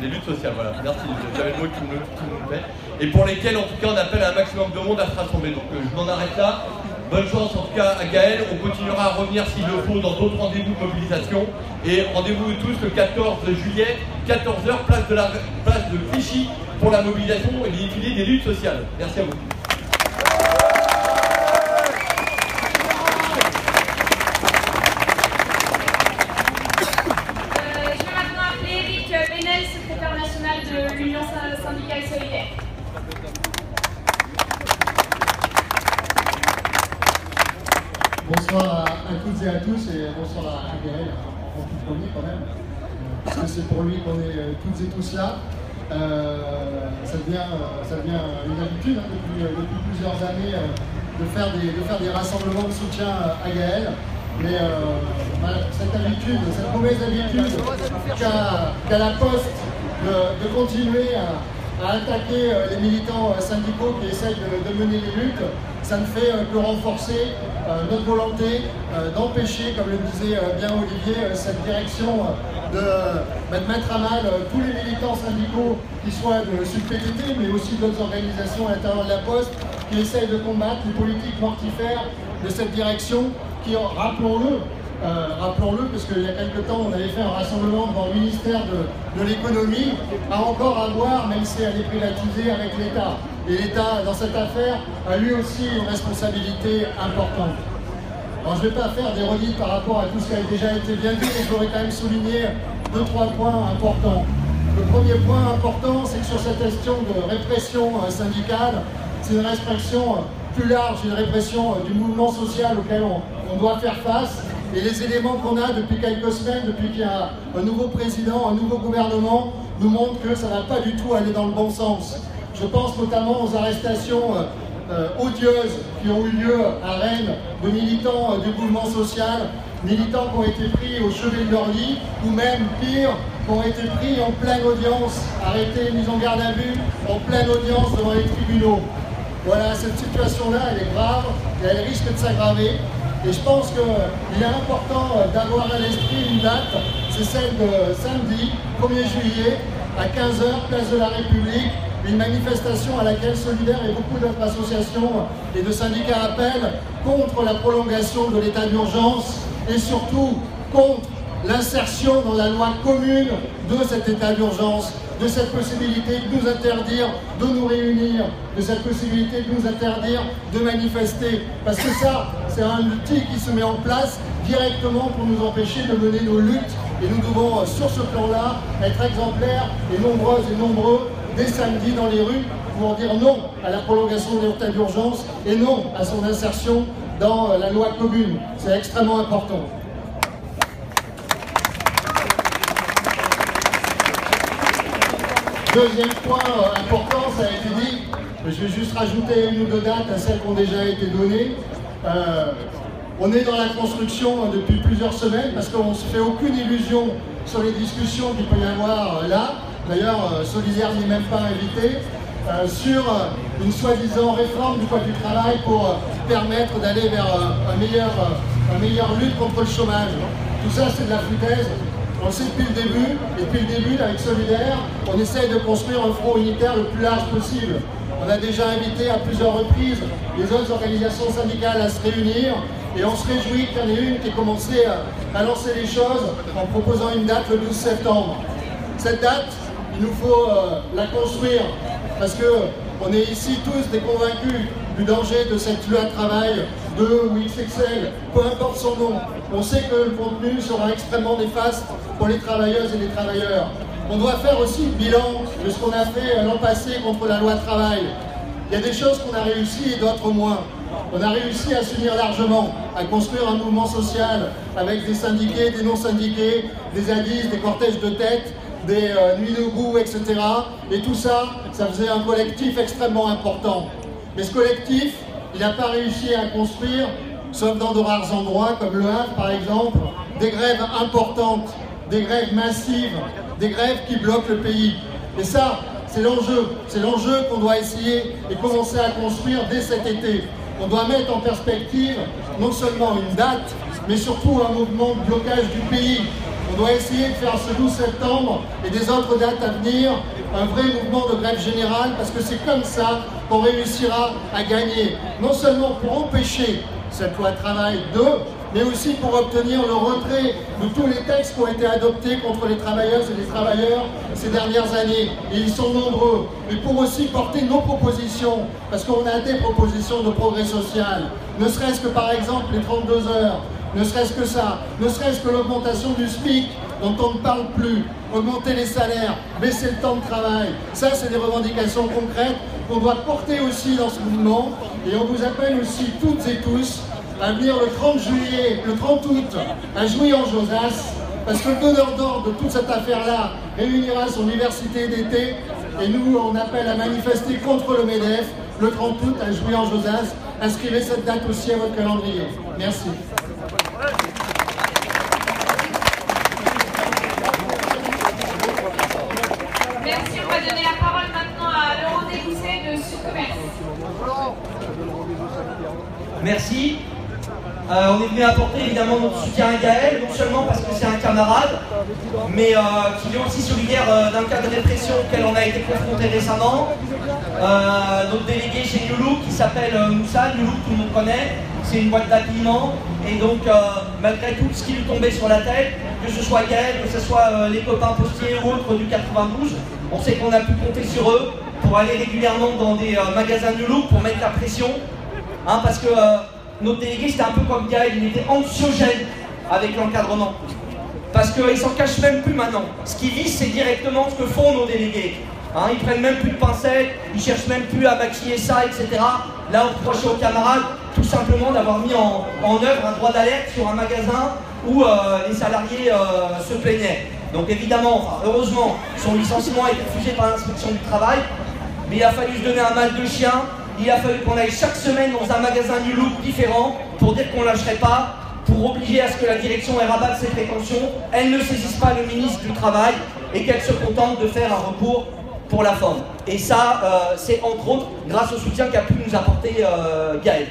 luttes sociales, voilà. Merci, j'avais le mot qui me plaît. Et pour lesquels, en tout cas, on appelle un maximum de monde à se rassembler. Donc je m'en arrête là. Bonne chance en tout cas à Gaël. On continuera à revenir s'il le faut dans d'autres rendez-vous de mobilisation. Et rendez-vous tous le 14 juillet, 14h, place de Clichy pour la mobilisation et les défilés des luttes sociales. Merci à vous. Secrétaire national de l'Union syndicale solidaire. Bonsoir à toutes et Merci à tous et bonsoir à Gaël en tout premier quand même, parce que c'est pour lui qu'on est toutes et tous là. Ça devient une habitude hein, depuis plusieurs années de faire des rassemblements de soutien à Gaël. Mais cette habitude, cette mauvaise habitude qu'a la Poste de continuer à attaquer les militants syndicaux qui essayent de mener les luttes, ça ne fait que renforcer notre volonté d'empêcher, comme le disait bien Olivier, cette direction de mettre à mal tous les militants syndicaux qui soient de SUDPTT, mais aussi d'autres organisations à l'intérieur de la Poste qui essayent de combattre les politiques mortifères de cette direction qui, rappelons-le, parce qu'il y a quelque temps, on avait fait un rassemblement devant le ministère de l'économie, a encore à voir, même si elle est privatisée, avec l'État. Et l'État, dans cette affaire, a lui aussi une responsabilité importante. Alors, je ne vais pas faire des redites par rapport à tout ce qui a déjà été bien dit, mais je voudrais quand même souligner 2-3 points importants. Le premier point important, c'est que sur cette question de répression syndicale, c'est une répression plus large, une répression du mouvement social auquel on doit faire face. Et les éléments qu'on a depuis quelques semaines, depuis qu'il y a un nouveau président, un nouveau gouvernement, nous montrent que ça ne va pas du tout aller dans le bon sens. Je pense notamment aux arrestations odieuses qui ont eu lieu à Rennes de militants du mouvement social, militants qui ont été pris au chevet de leur lit, ou même pire, qui ont été pris en pleine audience, arrêtés, mis en garde à vue, en pleine audience devant les tribunaux. Voilà, cette situation-là, elle est grave et elle risque de s'aggraver. Et je pense qu'il est important d'avoir à l'esprit une date, c'est celle de samedi, 1er juillet, à 15h, place de la République, une manifestation à laquelle Solidaire et beaucoup d'autres associations et de syndicats appellent contre la prolongation de l'état d'urgence et surtout contre l'insertion dans la loi commune de cet état d'urgence, de cette possibilité de nous interdire de nous réunir, de cette possibilité de nous interdire de manifester. Parce que ça, c'est un outil qui se met en place directement pour nous empêcher de mener nos luttes. Et nous devons, sur ce plan-là, être exemplaires et nombreuses et nombreux dès samedi dans les rues pour dire non à la prolongation de l'état d'urgence et non à son insertion dans la loi commune. C'est extrêmement important. Deuxième point important, ça a été dit, je vais juste rajouter une ou deux dates à celles qui ont déjà été données. On est dans la construction depuis plusieurs semaines parce qu'on ne se fait aucune illusion sur les discussions qu'il peut y avoir là. D'ailleurs, Solidaire n'est même pas invité, sur une soi-disant réforme du code du travail pour permettre d'aller vers une meilleure lutte contre le chômage. Tout ça, c'est de la foutaise. On le sait depuis le début, et depuis le début, avec Solidaire, on essaye de construire un front unitaire le plus large possible. On a déjà invité à plusieurs reprises les autres organisations syndicales à se réunir, et on se réjouit qu'il y en ait une qui ait commencé à lancer les choses en proposant une date le 12 septembre. Cette date, il nous faut la construire, parce qu'on est ici tous des convaincus du danger de cette loi de travail, 2 ou XXL, peu importe son nom. On sait que le contenu sera extrêmement néfaste pour les travailleuses et les travailleurs. On doit faire aussi le bilan de ce qu'on a fait l'an passé contre la loi de travail. Il y a des choses qu'on a réussi et d'autres moins. On a réussi à s'unir largement, à construire un mouvement social avec des syndiqués, des non-syndiqués, des ADIS, des cortèges de tête, des nuits debout, etc. Et tout ça, ça faisait un collectif extrêmement important. Mais ce collectif, il n'a pas réussi à construire, sauf dans de rares endroits, comme Le Havre par exemple, des grèves importantes, des grèves massives, des grèves qui bloquent le pays. Et ça, c'est l'enjeu. C'est l'enjeu qu'on doit essayer et commencer à construire dès cet été. On doit mettre en perspective non seulement une date, mais surtout un mouvement de blocage du pays. On doit essayer de faire ce 12 septembre et des autres dates à venir un vrai mouvement de grève générale, parce que c'est comme ça qu'on réussira à gagner, non seulement pour empêcher cette loi de travail mais aussi pour obtenir le retrait de tous les textes qui ont été adoptés contre les travailleuses et les travailleurs ces dernières années. Et ils sont nombreux. Et pour aussi porter nos propositions, parce qu'on a des propositions de progrès social, ne serait-ce que par exemple les 32 heures, ne serait-ce que ça, ne serait-ce que l'augmentation du SMIC, dont on ne parle plus, augmenter les salaires, baisser le temps de travail. Ça, c'est des revendications concrètes qu'on doit porter aussi dans ce mouvement. Et on vous appelle aussi toutes et tous à venir le 30 juillet, le 30 août, à Jouy-en-Josas, parce que le donneur d'ordre de toute cette affaire-là réunira son université d'été, et nous, on appelle à manifester contre le MEDEF le 30 août à Jouy-en-Josas. Inscrivez cette date aussi à votre calendrier. Merci. Merci, on va donner la parole maintenant à Laurent Dégousset de Sud-Commerce. Merci. On est venu apporter évidemment notre soutien à Gaël, non seulement parce que c'est un camarade, mais qui est aussi solidaire d'un cas de répression auquel on a été confronté récemment. Notre délégué chez New Look qui s'appelle Moussa, New Look tout le monde connaît, c'est une boîte d'habillement, et donc malgré tout ce qui lui tombait sur la tête, que ce soit Gaël, que ce soit les copains postiers ou autres du 92, on sait qu'on a pu compter sur eux pour aller régulièrement dans des magasins New Look pour mettre la pression, hein, parce que notre délégué, c'était un peu comme Gaël, il était anxiogène avec l'encadrement. Parce qu'ils s'en cachent même plus maintenant. Ce qu'ils visent, c'est directement ce que font nos délégués. Hein, ils prennent même plus de pincettes, ils cherchent même plus à maquiller ça, etc. Là, on reproche aux camarades tout simplement d'avoir mis en œuvre un droit d'alerte sur un magasin où les salariés se plaignaient. Donc évidemment, enfin, heureusement, son licenciement a été refusé par l'inspection du travail, mais il a fallu se donner un mal de chien. Il a fallu qu'on aille chaque semaine dans un magasin New Look différent pour dire qu'on ne lâcherait pas, pour obliger à ce que la direction elle rabatte ses prétentions, elle ne saisisse pas le ministre du Travail et qu'elle se contente de faire un recours pour la forme. Et ça, c'est entre autres grâce au soutien qu'a pu nous apporter Gaël.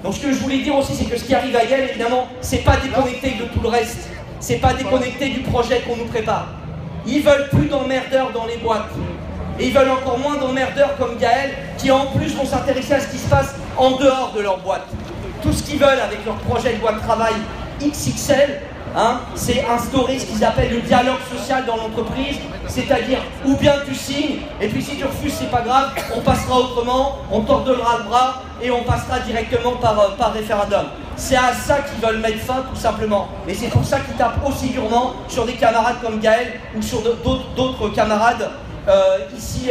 Donc ce que je voulais dire aussi, c'est que ce qui arrive à Gaël, évidemment, c'est pas déconnecté de tout le reste. C'est pas déconnecté du projet qu'on nous prépare. Ils veulent plus d'emmerdeurs dans les boîtes. Et ils veulent encore moins d'emmerdeurs comme Gaël, qui en plus vont s'intéresser à ce qui se passe en dehors de leur boîte. Tout ce qu'ils veulent avec leur projet de loi de travail XXL, hein, c'est instaurer ce qu'ils appellent le dialogue social dans l'entreprise, c'est-à-dire ou bien tu signes, et puis si tu refuses, c'est pas grave, on passera autrement, on t'ordonnera le bras, et on passera directement par référendum. C'est à ça qu'ils veulent mettre fin, tout simplement. Et c'est pour ça qu'ils tapent aussi durement sur des camarades comme Gaël, ou sur d'autres camarades ici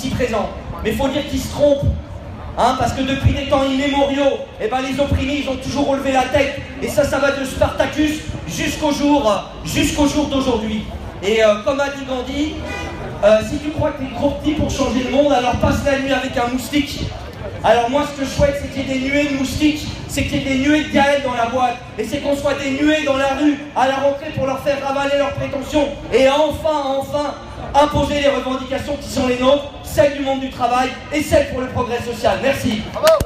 présents. Mais il faut dire qu'ils se trompent, hein, parce que depuis des temps immémoriaux, eh ben, les opprimés ils ont toujours relevé la tête, et ça va de Spartacus jusqu'au jour d'aujourd'hui. Et comme a dit Gandhi, si tu crois que t'es trop petit pour changer le monde, alors passe la nuit avec un moustique. Alors moi ce que je souhaite, c'est qu'il y ait des nuées de moustiques, c'est qu'il y ait des nuées de Gaël dans la boîte, et c'est qu'on soit des nuées dans la rue à la rentrée pour leur faire ravaler leurs prétentions, et enfin imposer les revendications qui sont les nôtres, celles du monde du travail et celles pour le progrès social. Merci. On va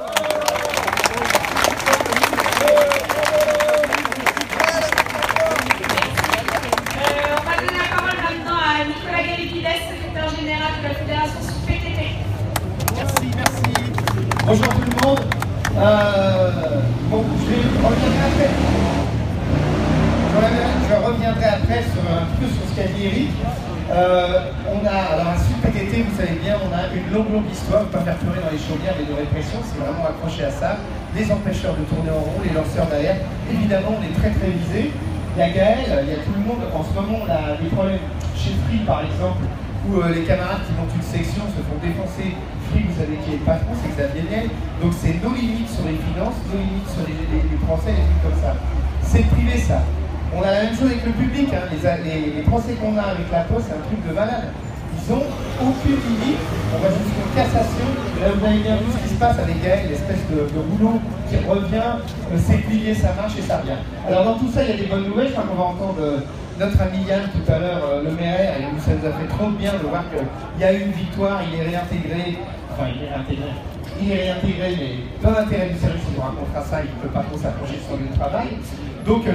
donner la parole maintenant à Nicolas Galipides, secrétaire général de la Fédération sous PTT. Merci. Bonjour tout le monde. Bon, je reviendrai après sur un peu sur ce qu'a dit Eric. On a, alors un sud PTT, vous savez bien, on a une longue histoire, pas faire pleurer dans les chaumières et de répression, c'est vraiment accroché à ça. Les empêcheurs de tourner en rond, les lanceurs d'alerte, évidemment on est très visés. Il y a Gaël, il y a tout le monde, en ce moment on a des problèmes chez Free par exemple, où les camarades qui montent une section se font défoncer. Free, vous savez qui est le patron, c'est Xavier Niel, donc c'est nos limites sur les finances, nos limites sur les Français, les trucs comme ça. C'est privé ça. On a la même chose avec le public, hein. Les procès qu'on a avec la Poste, c'est un truc de malade. Ils n'ont aucune limite, on va jusqu'en cassation. Là vous avez bien vu ce qui se passe avec Gaël, l'espèce de rouleau qui revient, c'est plié, ça marche et ça revient. Alors dans tout ça, il y a des bonnes nouvelles, je crois qu'on va entendre notre ami Yann tout à l'heure, le maire, et ça nous a fait trop bien de voir qu'il y a eu une victoire, il est réintégré, mais dans l'intérêt du service, il nous racontera ça, il ne peut pas trop s'approcher de son lieu de travail. Donc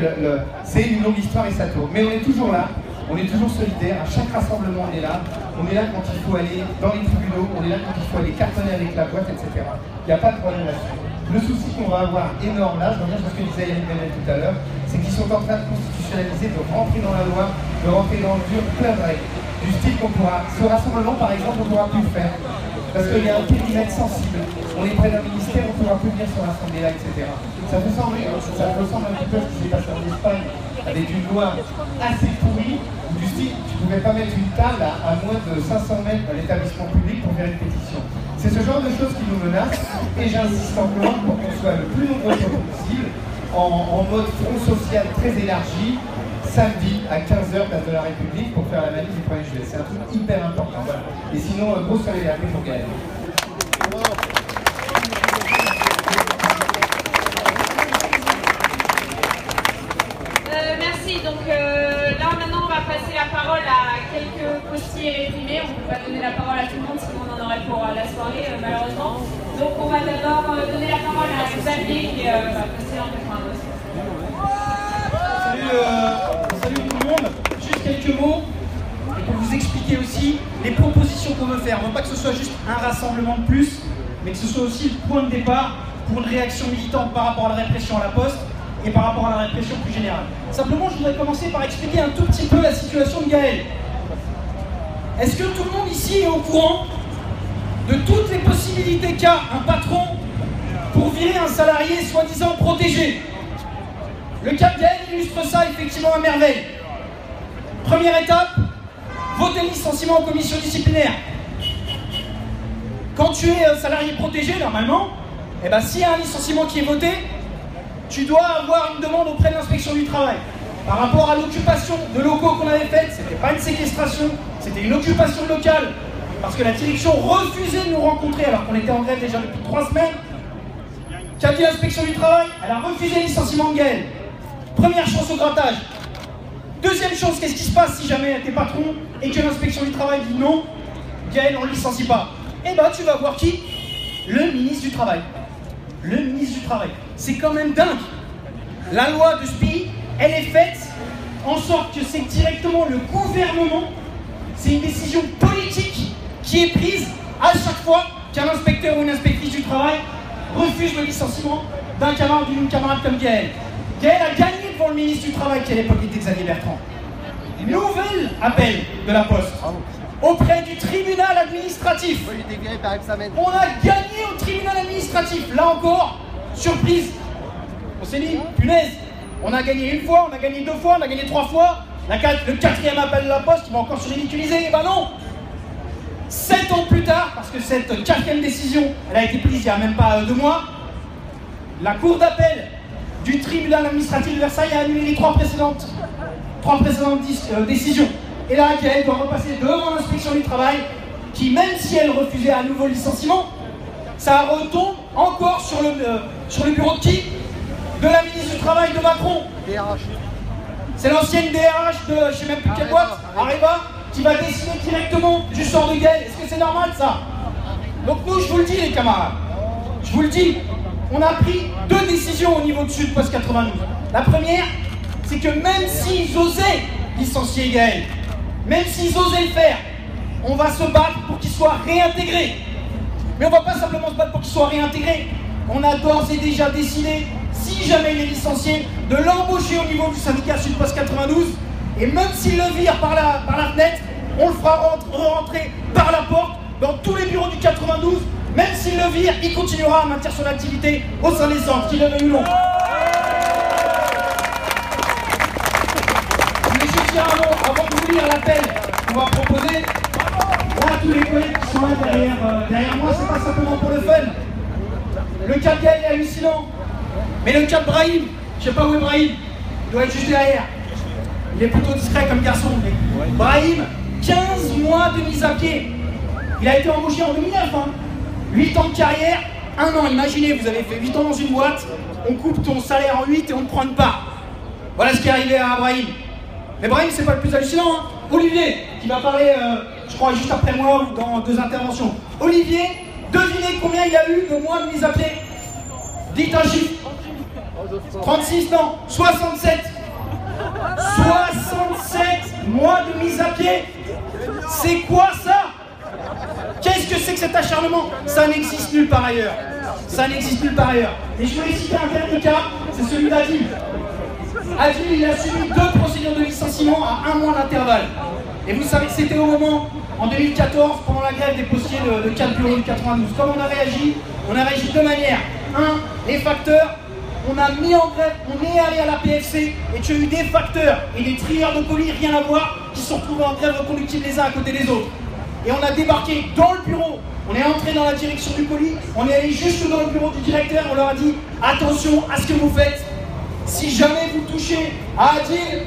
c'est une longue histoire et ça tourne. Mais on est toujours là, on est toujours solidaires, à chaque rassemblement on est là quand il faut aller dans les tribunaux, on est là quand il faut aller cartonner avec la boîte, etc. Il n'y a pas de problème là-dessus. Le souci qu'on va avoir énorme là, je reviens sur ce que disait Yannick Benet tout à l'heure, c'est qu'ils sont en train de constitutionnaliser, de rentrer dans la loi, de rentrer dans le dur, plein de règles. Du style qu'on pourra, ce rassemblement par exemple, on ne pourra plus le faire. Parce qu'il y a un périmètre sensible. On est près d'un ministère, on ne pourra plus venir sur l'Assemblée là, etc. Ça ressemble un petit peu à ce qui s'est passé en Espagne, avec une loi assez pourrie, où du style, tu ne pouvais pas mettre une table à moins de 500 mètres d'un établissement public pour faire une pétition. C'est ce genre de choses qui nous menacent, et j'insiste encore pour qu'on soit le plus nombreux possible, en mode front social très élargi, samedi à 15h, place de la République, pour faire la manif du 1er juillet. C'est un truc hyper important. Voilà. Et sinon, grosse solidarité pour Gaël. Merci. Donc là, maintenant, on va passer la parole à quelques postiers réprimés. On ne peut pas donner la parole à tout le monde, sinon on en aurait pour la soirée, malheureusement. Donc on va d'abord donner la parole à Xavier, qui va passer en 92. Salut tout le monde, juste quelques mots et pour vous expliquer aussi les propositions qu'on veut faire. On ne veut pas que ce soit juste un rassemblement de plus, mais que ce soit aussi le point de départ pour une réaction militante par rapport à la répression à la Poste et par rapport à la répression plus générale. Simplement, je voudrais commencer par expliquer un tout petit peu la situation de Gaël. Est-ce que tout le monde ici est au courant de toutes les possibilités qu'a un patron pour virer un salarié soi-disant protégé? Le cas de Gaël illustre ça effectivement à merveille. Première étape, voter le licenciement en commission disciplinaire. Quand tu es salarié protégé, normalement, eh ben, s'il y a un licenciement qui est voté, tu dois avoir une demande auprès de l'inspection du travail. Par rapport à l'occupation de locaux qu'on avait faite, c'était pas une séquestration, c'était une occupation locale, parce que la direction refusait de nous rencontrer alors qu'on était en grève déjà depuis 3 semaines. Qu'a dit l'inspection du travail? Elle a refusé le licenciement de Gaël. Première chance au grattage. Deuxième chose, qu'est-ce qui se passe si jamais t'es patron et que l'inspection du travail dit non, Gaël on ne le licencie pas? Eh ben tu vas voir qui? Le ministre du Travail. Le ministre du Travail. C'est quand même dingue. La loi de ce pays, elle est faite en sorte que c'est directement le gouvernement, c'est une décision politique qui est prise à chaque fois qu'un inspecteur ou une inspectrice du travail refuse le licenciement d'un camarade ou d'une camarade comme Gaël. Gaël a gagné devant le ministre du Travail qui à l'époque était Xavier Bertrand. Nouvel appel de la Poste auprès du tribunal administratif. On a gagné au tribunal administratif. Là encore, surprise. On s'est dit, punaise, on a gagné une fois, on a gagné 2 fois, on a gagné 3 fois. Le 4e appel de la Poste, il va encore se ridiculiser. Eh ben non. 7 ans plus tard, parce que cette 4e décision, elle a été prise il n'y a même pas 2 mois, la cour d'appel du tribunal administratif de Versailles a annulé les 3 précédentes décisions. Et là, Gaël doit repasser devant l'inspection du travail, qui, même si elle refusait à nouveau le licenciement, ça retombe encore sur le bureau de qui? De la ministre du Travail de Macron. C'est l'ancienne DRH de je ne sais même plus quelle boîte, Areva, qui va décider directement du sort de Gaël. Est-ce que c'est normal ça? Donc nous, je vous le dis les camarades, je vous le dis, on a pris 2 décisions au niveau de Sud Post 92. La première, c'est que même s'ils osaient licencier Gaël, même s'ils osaient le faire, on va se battre pour qu'il soit réintégré. Mais on ne va pas simplement se battre pour qu'il soit réintégré. On a d'ores et déjà décidé, si jamais il est licencié, de l'embaucher au niveau du syndicat Sud Post 92. Et même s'il le vire par la fenêtre, on le fera rentrer par la porte dans tous les bureaux du 92. Même s'il le vire, il continuera à maintenir son activité au sein des centres, qu'il le veuille ou non. Je voulais juste dire un mot avant de vous lire l'appel qu'on va proposer. Là, tous les collègues qui sont là derrière moi, c'est pas simplement pour le fun. Le cas de Gaël est hallucinant. Mais le cas de Brahim, je sais pas où est Brahim, il doit être juste derrière. Il est plutôt discret comme garçon. Mais Brahim, 15 mois de mise à pied. Il a été embauché en 2009. 8 ans de carrière, 1 an. Imaginez, vous avez fait 8 ans dans une boîte, on coupe ton salaire en 8 et on te prend une part. Voilà ce qui est arrivé à Brahim. Mais Brahim, c'est pas le plus hallucinant. Olivier, qui va parler, je crois, juste après moi ou dans 2 interventions. Olivier, devinez combien il a eu de mois de mise à pied? Dites un chiffre. 36, non, 67. 67 mois de mise à pied. C'est quoi ça? Qu'est-ce que c'est que cet acharnement? Ça n'existe nulle part ailleurs. Ça n'existe nulle part ailleurs. Et je voulais citer un dernier cas, c'est celui d'Adil. Adil, il a subi 2 procédures de licenciement à 1 mois d'intervalle. Et vous savez que c'était au moment, en 2014, pendant la grève des postiers de 4 bureaux du 92. Comme on a réagi de 2 manières. 1, les facteurs, on a mis en grève, on est allé à la PFC et tu as eu des facteurs et des trieurs de colis, rien à voir, qui se sont retrouvés en grève reconductible les uns à côté des autres. et on a débarqué dans le bureau. On est entré dans la direction du colis, on est allé jusque dans le bureau du directeur, on leur a dit attention à ce que vous faites. Si jamais vous touchez à Adil,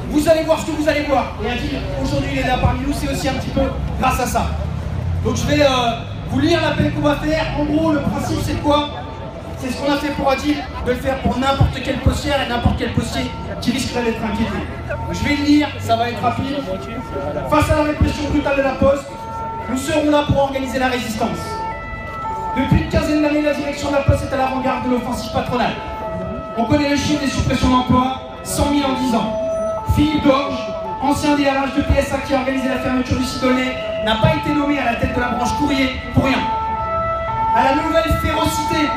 vous allez voir ce que vous allez voir. Et Adil, aujourd'hui, il est là parmi nous, c'est aussi un petit peu grâce à ça. Donc je vais vous lire l'appel qu'on va faire. En gros, le principe, c'est quoi? C'est ce qu'on a fait pour Adil, de le faire pour n'importe quelle postière et n'importe quel postier qui risquerait d'être inquiété. Donc, je vais le lire, ça va être rapide. Face à la répression brutale de la Poste, nous serons là pour organiser la résistance. Depuis une quinzaine d'années, la direction de la Poste est à l'avant-garde de l'offensive patronale. On connaît le chiffre des suppressions d'emplois, 100 000 en 10 ans. Philippe Gorge, ancien DRH de PSA qui a organisé la fermeture du site Aulnay, n'a pas été nommé à la tête de la branche courrier pour rien. À la nouvelle férocité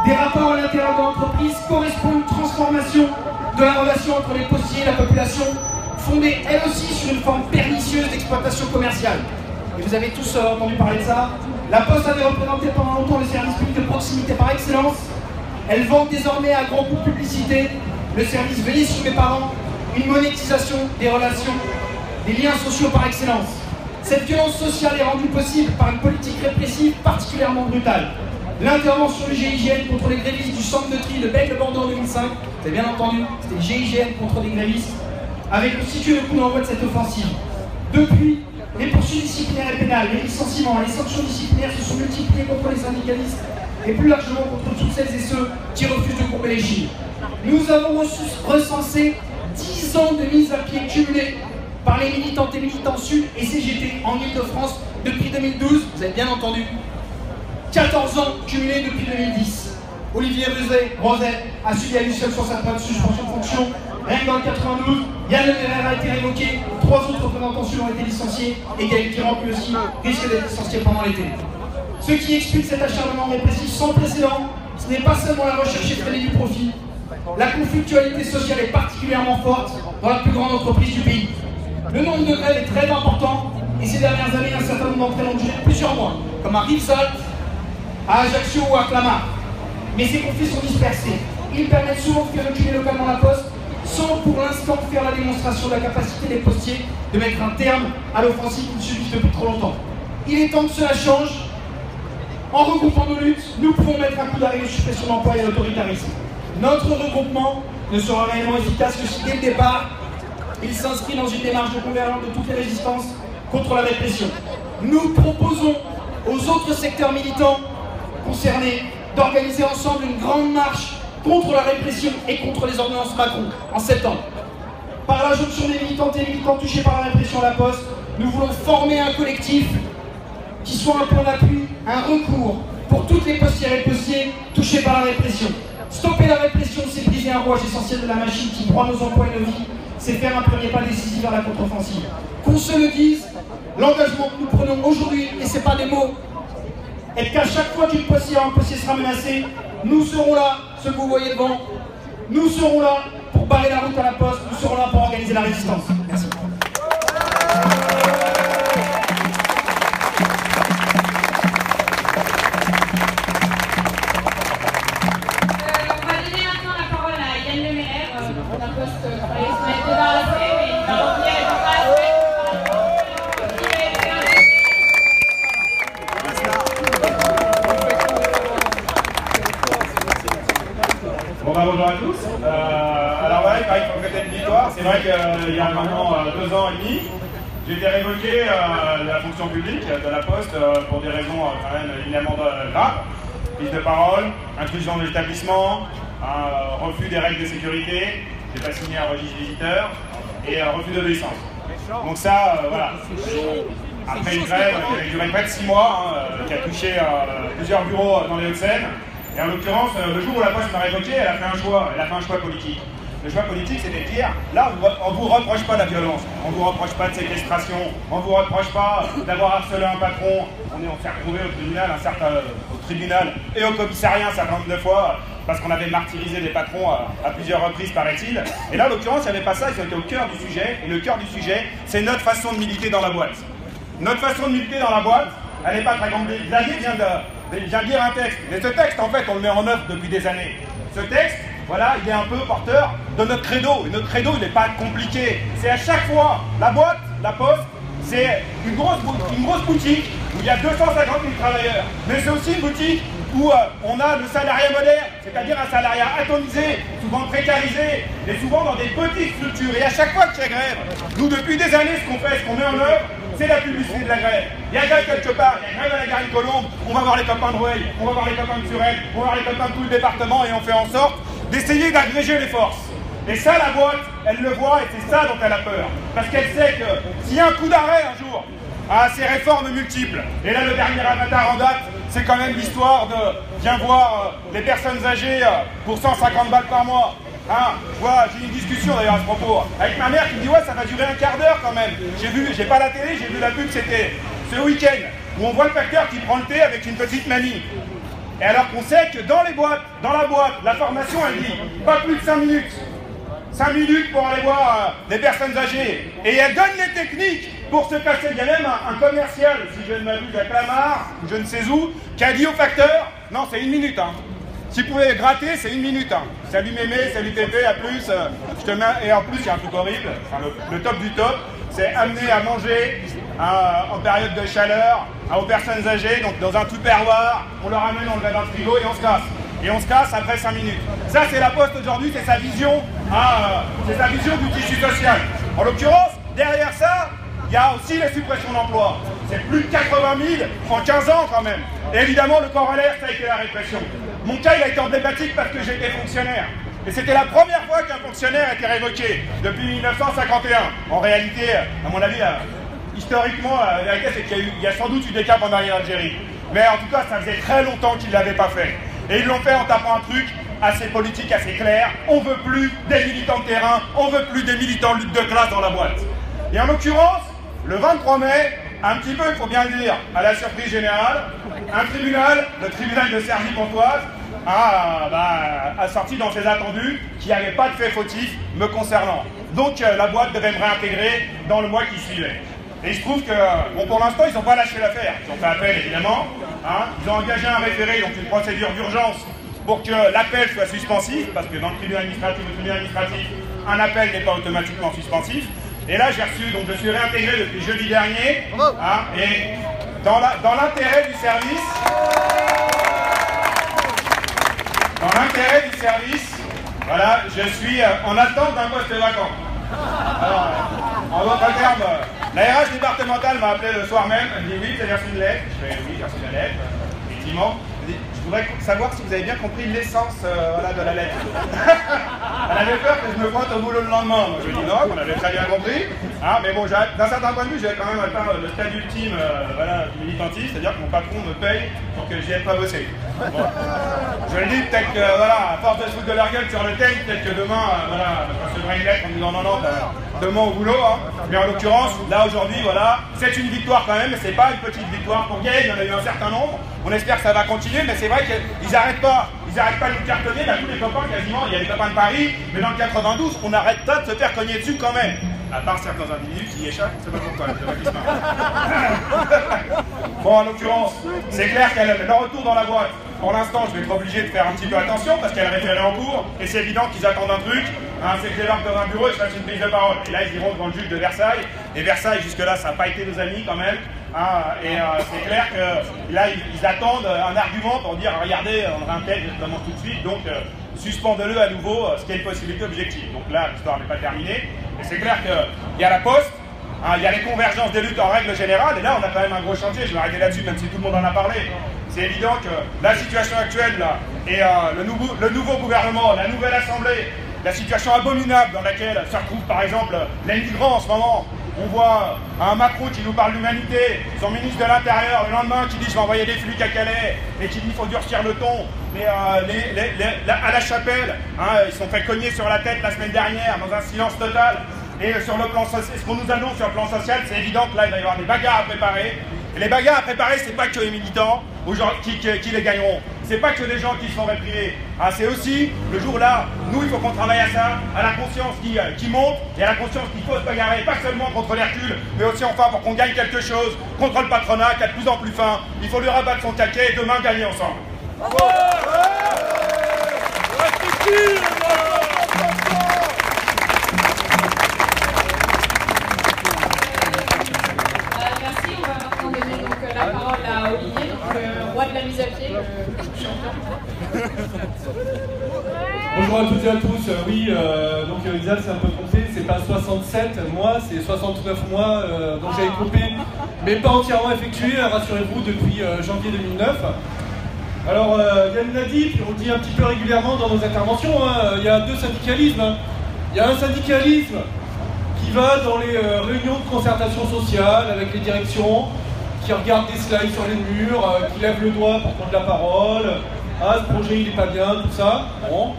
des rapports à l'intérieur de l'entreprise correspond une transformation de la relation entre les postiers et la population, fondée elle aussi sur une forme pernicieuse d'exploitation commerciale. Et vous avez tous entendu parler de ça. La Poste avait représenté pendant longtemps le service public de proximité par excellence. Elle vend désormais à grands coups de publicité le service Veillez sur mes parents, une monétisation des relations, des liens sociaux par excellence. Cette violence sociale est rendue possible par une politique répressive particulièrement brutale. L'intervention du GIGN contre les grévistes du centre de tri de Bègle-le-Bordeaux en 2005, vous avez bien entendu, c'était le GIGN contre les grévistes, avait constitué le coup d'envoi de cette offensive. Depuis, les poursuites disciplinaires et pénales, les licenciements, les sanctions disciplinaires se sont multipliées contre les syndicalistes et plus largement contre toutes celles et ceux qui refusent de courber les chines. Nous avons recensé 10 ans de mise à pied cumulés par les militantes et militants Sud et CGT en Ile-de-France depuis 2012, vous avez bien entendu. 14 ans cumulés depuis 2010. Olivier Roset a subi à lui seul sur sa plainte de suspension de fonction. Rien que dans le 92, Yann Le Meyer a été révoqué, 3 autres représentants Sud ont été licenciés et Gaël Kiran lui aussi risque d'être licencié pendant l'été. Ce qui explique cet acharnement répressif sans précédent, ce n'est pas seulement la recherche effrénée du profit. La conflictualité sociale est particulièrement forte dans la plus grande entreprise du pays. Le nombre de grèves est très important et ces dernières années, un certain nombre d'entre elles ont duré plusieurs mois, comme à Rivesaltes, à Ajaccio ou à Clamart. Mais ces conflits sont dispersés. Ils permettent souvent de faire reculer localement la Poste sans pour l'instant faire la démonstration de la capacité des postiers de mettre un terme à l'offensive qu'ils subissent depuis trop longtemps. Il est temps que cela change. En regroupant nos luttes, nous pouvons mettre un coup d'arrêt aux suppressions d'emplois et à l'autoritarisme. Notre regroupement ne sera réellement efficace que si dès le départ, il s'inscrit dans une démarche de convergence de toutes les résistances contre la répression. Nous proposons aux autres secteurs militants concernés d'organiser ensemble une grande marche contre la répression et contre les ordonnances Macron en septembre. Par la jonction des militantes et militants touchés par la répression à la Poste, nous voulons former un collectif qui soit un plan d'appui, un recours pour toutes les postières et postiers touchés par la répression. Stopper la répression, c'est briser un rouage essentiel de la machine qui broie nos emplois et nos vies, c'est faire un premier pas décisif vers la contre-offensive. Qu'on se le dise, l'engagement que nous prenons aujourd'hui, et ce n'est pas des mots, est qu'à chaque fois qu'une postière ou un postier sera menacé, nous serons là, ce que vous voyez devant, nous serons là pour barrer la route à la Poste, nous serons là pour organiser la résistance. Merci. Bonjour à tous. Alors ouais, il paraît qu'il faut fêter une victoire. C'est vrai qu'il y a maintenant 2 ans et demi, j'ai été révoqué de la fonction publique de la Poste pour des raisons quand même éminemment graves. Prise de parole, intrusion de l'établissement, refus des règles de sécurité, j'ai pas signé un registre visiteur et refus d'obéissance. Donc ça, voilà. Après une grève qui a duré près de 6 mois, qui a touché plusieurs bureaux dans les Hauts-de-Seine. Et en l'occurrence, le jour où la Poste m'a révoqué, elle a fait un choix politique. Le choix politique, c'était de dire, là, on ne vous reproche pas la violence, on ne vous reproche pas de séquestration, on ne vous reproche pas d'avoir harcelé un patron. On s'est retrouvé au tribunal et au commissariat un certain nombre de fois, parce qu'on avait martyrisé des patrons à plusieurs reprises, paraît-il. Et là, en l'occurrence, il n'y avait pas ça, ils étaient au cœur du sujet. Et le cœur du sujet, c'est notre façon de militer dans la boîte. Notre façon de militer dans la boîte, elle n'est pas très compliquée. Xavier vient de lire un texte. Mais ce texte, en fait, on le met en œuvre depuis des années. Ce texte, voilà, il est un peu porteur de notre credo. Et notre credo, il n'est pas compliqué. C'est à chaque fois la boîte, la Poste, c'est une grosse boutique où il y a 250 000 travailleurs. Mais c'est aussi une boutique où on a le salariat moderne, c'est-à-dire un salariat atomisé, souvent précarisé, et souvent dans des petites structures. Et à chaque fois qu'il y a grève, nous depuis des années, ce qu'on fait, ce qu'on met en œuvre, c'est la publicité de la grève. Il y a grève quelque part, il y a grève à la Garenne Colombe, on va voir les copains de Rueil, on va voir les copains de Surel, on va voir les copains de tout le département, et on fait en sorte d'essayer d'agréger les forces. Et ça, la boîte, elle le voit, et c'est ça dont elle a peur. Parce qu'elle sait que s'il y a un coup d'arrêt un jour à ces réformes multiples, et là le dernier avatar en date, c'est quand même l'histoire de viens voir les personnes âgées pour 150 balles par mois. Hein, j'ai eu une discussion d'ailleurs à ce propos avec ma mère qui me dit ouais, ça va durer un quart d'heure quand même. J'ai pas la télé, j'ai vu la pub, c'était ce week-end où on voit le facteur qui prend le thé avec une petite mamie. Et alors qu'on sait que dans les boîtes, dans la boîte, la formation elle dit pas plus de 5 minutes. 5 minutes pour aller voir des personnes âgées. Et elle donne les techniques pour se casser. Il y a même un commercial, si je ne m'abuse, à Clamart, ou je ne sais où, qui a dit au facteur, non c'est 1 minute. Hein. Si vous pouvez gratter, c'est 1 minute. Hein. Salut mémé, salut pépé, à plus. Je te mets... Et en plus, il y a un truc horrible, enfin, le top du top, c'est amener à manger en période de chaleur aux personnes âgées, donc dans un tupperware, on leur amène, on le met dans le frigo et on se casse. Et on se casse après 5 minutes. Ça, c'est la Poste aujourd'hui, c'est sa vision, du tissu social. En l'occurrence, derrière ça, il y a aussi les suppressions d'emplois. C'est plus de 80 000 en 15 ans quand même. Et évidemment, le corollaire, ça a été la répression. Mon cas, il a été emblématique parce que j'étais fonctionnaire. Et c'était la première fois qu'un fonctionnaire a été révoqué, depuis 1951. En réalité, à mon avis, historiquement, la vérité, c'est qu'il y a sans doute eu des cas pendant l'Algérie. Mais en tout cas, ça faisait très longtemps qu'ils ne l'avaient pas fait. Et ils l'ont fait en tapant un truc assez politique, assez clair. On ne veut plus des militants de terrain, on ne veut plus des militants de lutte de classe dans la boîte. Et en l'occurrence, le 23 mai, un petit peu, il faut bien le dire, à la surprise générale, un tribunal, le tribunal de Cergy-Pontoise, a sorti dans ses attendus qu'il n'y avait pas de fait fautif me concernant. Donc la boîte devait me réintégrer dans le mois qui suivait. Et je trouve que, bon, pour l'instant, ils n'ont pas lâché l'affaire. Ils ont fait appel, évidemment. Hein. Ils ont engagé un référé, donc une procédure d'urgence, pour que l'appel soit suspensif, parce que dans le tribunal administratif, un appel n'est pas automatiquement suspensif. Et là, j'ai reçu, donc je suis réintégré depuis jeudi dernier. Hein, et dans l'intérêt du service, voilà, je suis en attente d'un poste vacant. Alors, en d'autres termes, la RH départementale m'a appelé le soir même, elle me dit oui, vous avez reçu une lettre. Je fais oui, j'ai reçu la lettre, effectivement. Je voudrais savoir si vous avez bien compris l'essence de la lettre. Elle avait peur que je me pointe au boulot le lendemain. Moi, je lui dis non, on avait très bien compris. Hein, mais bon, d'un certain point de vue, j'avais quand même atteint le stade ultime du militantisme, c'est-à-dire que mon patron me paye pour que je vienne pas bosser. Bon. Je le dis, peut-être que, à force de se foutre de leur gueule sur le thème, peut-être que demain, je recevrai une lettre en me disant non, demain au boulot. Hein. Mais en l'occurrence, là aujourd'hui, c'est une victoire quand même, mais c'est pas une petite victoire pour Gaël, il y en a eu un certain nombre. On espère que ça va continuer, mais c'est vrai qu'ils n'arrêtent pas. Ils n'arrêtent pas de nous cartonner, tous les copains quasiment, il y a les copains de Paris, mais dans le 92, on n'arrête pas de se faire cogner dessus quand même. À part certains individus qui y échappent, c'est pas pourquoi, c'est pas qui se marrent. Bon, en l'occurrence, c'est clair qu'elle le retour dans la boîte. Pour l'instant, je vais être obligé de faire un petit peu attention parce qu'elle a référé en cours et c'est évident qu'ils attendent un truc. Hein, c'est que je débarque dans un bureau et je fasse une prise de parole. Et là, ils iront devant le juge de Versailles. Et Versailles, jusque-là, ça n'a pas été nos amis quand même. Hein, et c'est clair que là, ils attendent un argument pour dire regardez, on réintègre justement tout de suite. Donc, suspendez-le à nouveau, ce qui est une possibilité objective. Donc là, l'histoire n'est pas terminée. Et c'est clair qu'il y a la Poste. Hein, il y a les convergences des luttes en règle générale, et là on a quand même un gros chantier, je vais arrêter là-dessus même si tout le monde en a parlé. C'est évident que la situation actuelle là, et le nouveau gouvernement, la nouvelle assemblée, la situation abominable dans laquelle se retrouve par exemple les migrants en ce moment. On voit un Macron qui nous parle d'humanité, son ministre de l'Intérieur le lendemain qui dit je vais envoyer des flics à Calais et qui dit qu'il faut durcir le ton. Mais à la Chapelle, hein, ils se sont fait cogner sur la tête la semaine dernière dans un silence total. Et sur le plan social, ce qu'on nous annonce sur le plan social, c'est évident que là, il va y avoir des bagarres à préparer. Et les bagarres à préparer, c'est pas que les militants qui les gagneront. C'est pas que des gens qui se font réprimer. Ah, c'est aussi, le jour là, nous, il faut qu'on travaille à ça, à la conscience qui monte, et à la conscience qu'il faut se bagarrer, pas seulement contre l'Hercule, mais aussi enfin pour qu'on gagne quelque chose, contre le patronat qui a de plus en plus faim. Il faut lui rabattre son taquet et demain gagner ensemble. Xavier, le chanteur. Bonjour à toutes et à tous. Oui, donc Isal s'est un peu trompé, c'est pas 67 mois, c'est 69 mois dont j'ai écopé, mais pas entièrement effectué, rassurez-vous, depuis janvier 2009. Alors, Yann l'a dit, puis on le dit un petit peu régulièrement dans nos interventions, hein, il y a deux syndicalismes. Hein. Il y a un syndicalisme qui va dans les réunions de concertation sociale avec les directions, qui regarde des slides sur les murs, qui lève le doigt pour prendre la parole. Ah, ce projet il est pas bien, tout ça. Bon.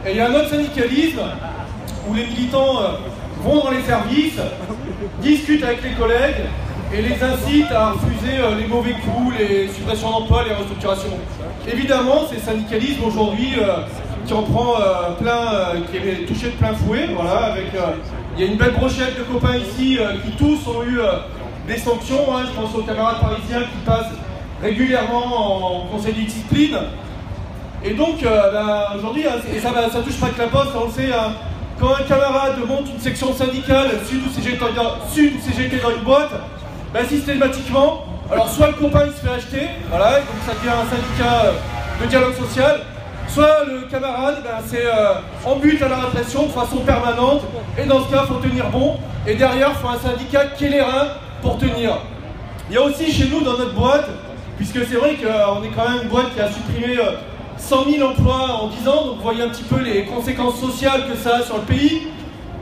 Et il y a un autre syndicalisme où les militants vont dans les services, discutent avec les collègues et les incitent à refuser les mauvais coups, les suppressions d'emplois, les restructurations. Évidemment, c'est le syndicalisme aujourd'hui qui en prend qui est touché de plein fouet. Voilà, avec, il y a une belle brochette de copains ici qui tous ont eu des sanctions. Hein, je pense aux camarades parisiens qui passent régulièrement en conseil de discipline. Et donc, aujourd'hui, et ça touche pas que la poste, on le sait, hein, quand un camarade monte une section syndicale, Sud ou CGT dans une boîte, systématiquement, alors soit le copain il se fait acheter, voilà, et donc ça devient un syndicat de dialogue social, soit le camarade, c'est en but à la répression de façon permanente, et dans ce cas, il faut tenir bon, et derrière, il faut un syndicat qui ait les reins pour tenir. Il y a aussi chez nous, dans notre boîte, puisque c'est vrai qu'on est quand même une boîte qui a supprimé 100 000 emplois en 10 ans, donc vous voyez un petit peu les conséquences sociales que ça a sur le pays.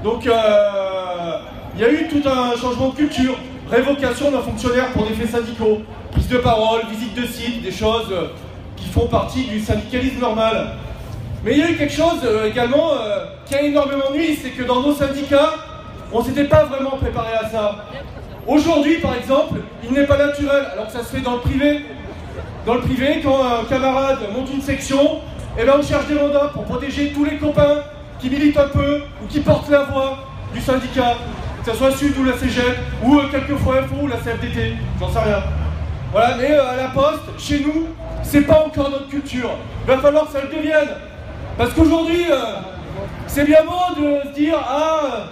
Donc il y a eu tout un changement de culture, révocation d'un fonctionnaire pour des faits syndicaux, prise de parole, visite de site, des choses qui font partie du syndicalisme normal. Mais il y a eu quelque chose également qui a énormément nui, c'est que dans nos syndicats, on ne s'était pas vraiment préparé à ça. Aujourd'hui, par exemple, il n'est pas naturel, alors que ça se fait dans le privé. Dans le privé, quand un camarade monte une section, on cherche des mandats pour protéger tous les copains qui militent un peu ou qui portent la voix du syndicat, que ce soit Sud ou la CGT, ou quelquefois FO ou la CFDT, j'en sais rien. Voilà, mais à la Poste, chez nous, c'est pas encore notre culture. Il va falloir que ça le devienne. Parce qu'aujourd'hui, c'est bien beau de se dire,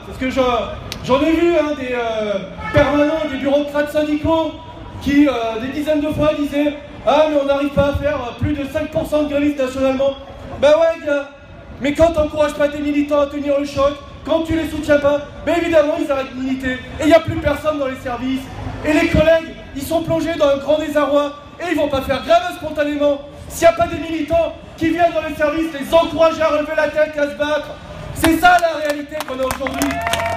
parce que j'en ai vu des permanents, des bureaucrates syndicaux qui, des dizaines de fois, disaient mais on n'arrive pas à faire plus de 5% de grévistes nationalement. Ouais, gars, mais quand tu n'encourages pas tes militants à tenir le choc, quand tu les soutiens pas, évidemment, ils arrêtent de militer. Et il n'y a plus personne dans les services. Et les collègues, ils sont plongés dans un grand désarroi. Et ils vont pas faire grève spontanément. S'il n'y a pas des militants qui viennent dans les services, les encourager à relever la tête, à se battre. C'est ça la réalité qu'on a aujourd'hui.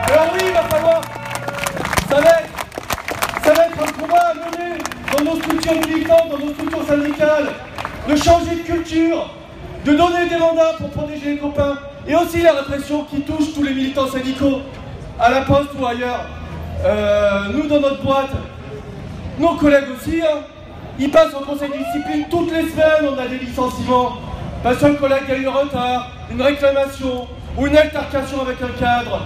Alors oui, il va falloir... Ça va être un combat à mener dans nos structures militantes, dans nos structures syndicales, de changer de culture, de donner des mandats pour protéger les copains, et aussi la répression qui touche tous les militants syndicaux, à la Poste ou ailleurs. Nous, dans notre boîte, nos collègues aussi, ils passent en conseil de discipline toutes les semaines, on a des licenciements, parce qu'un collègue a eu un retard, une réclamation, ou une altercation avec un cadre,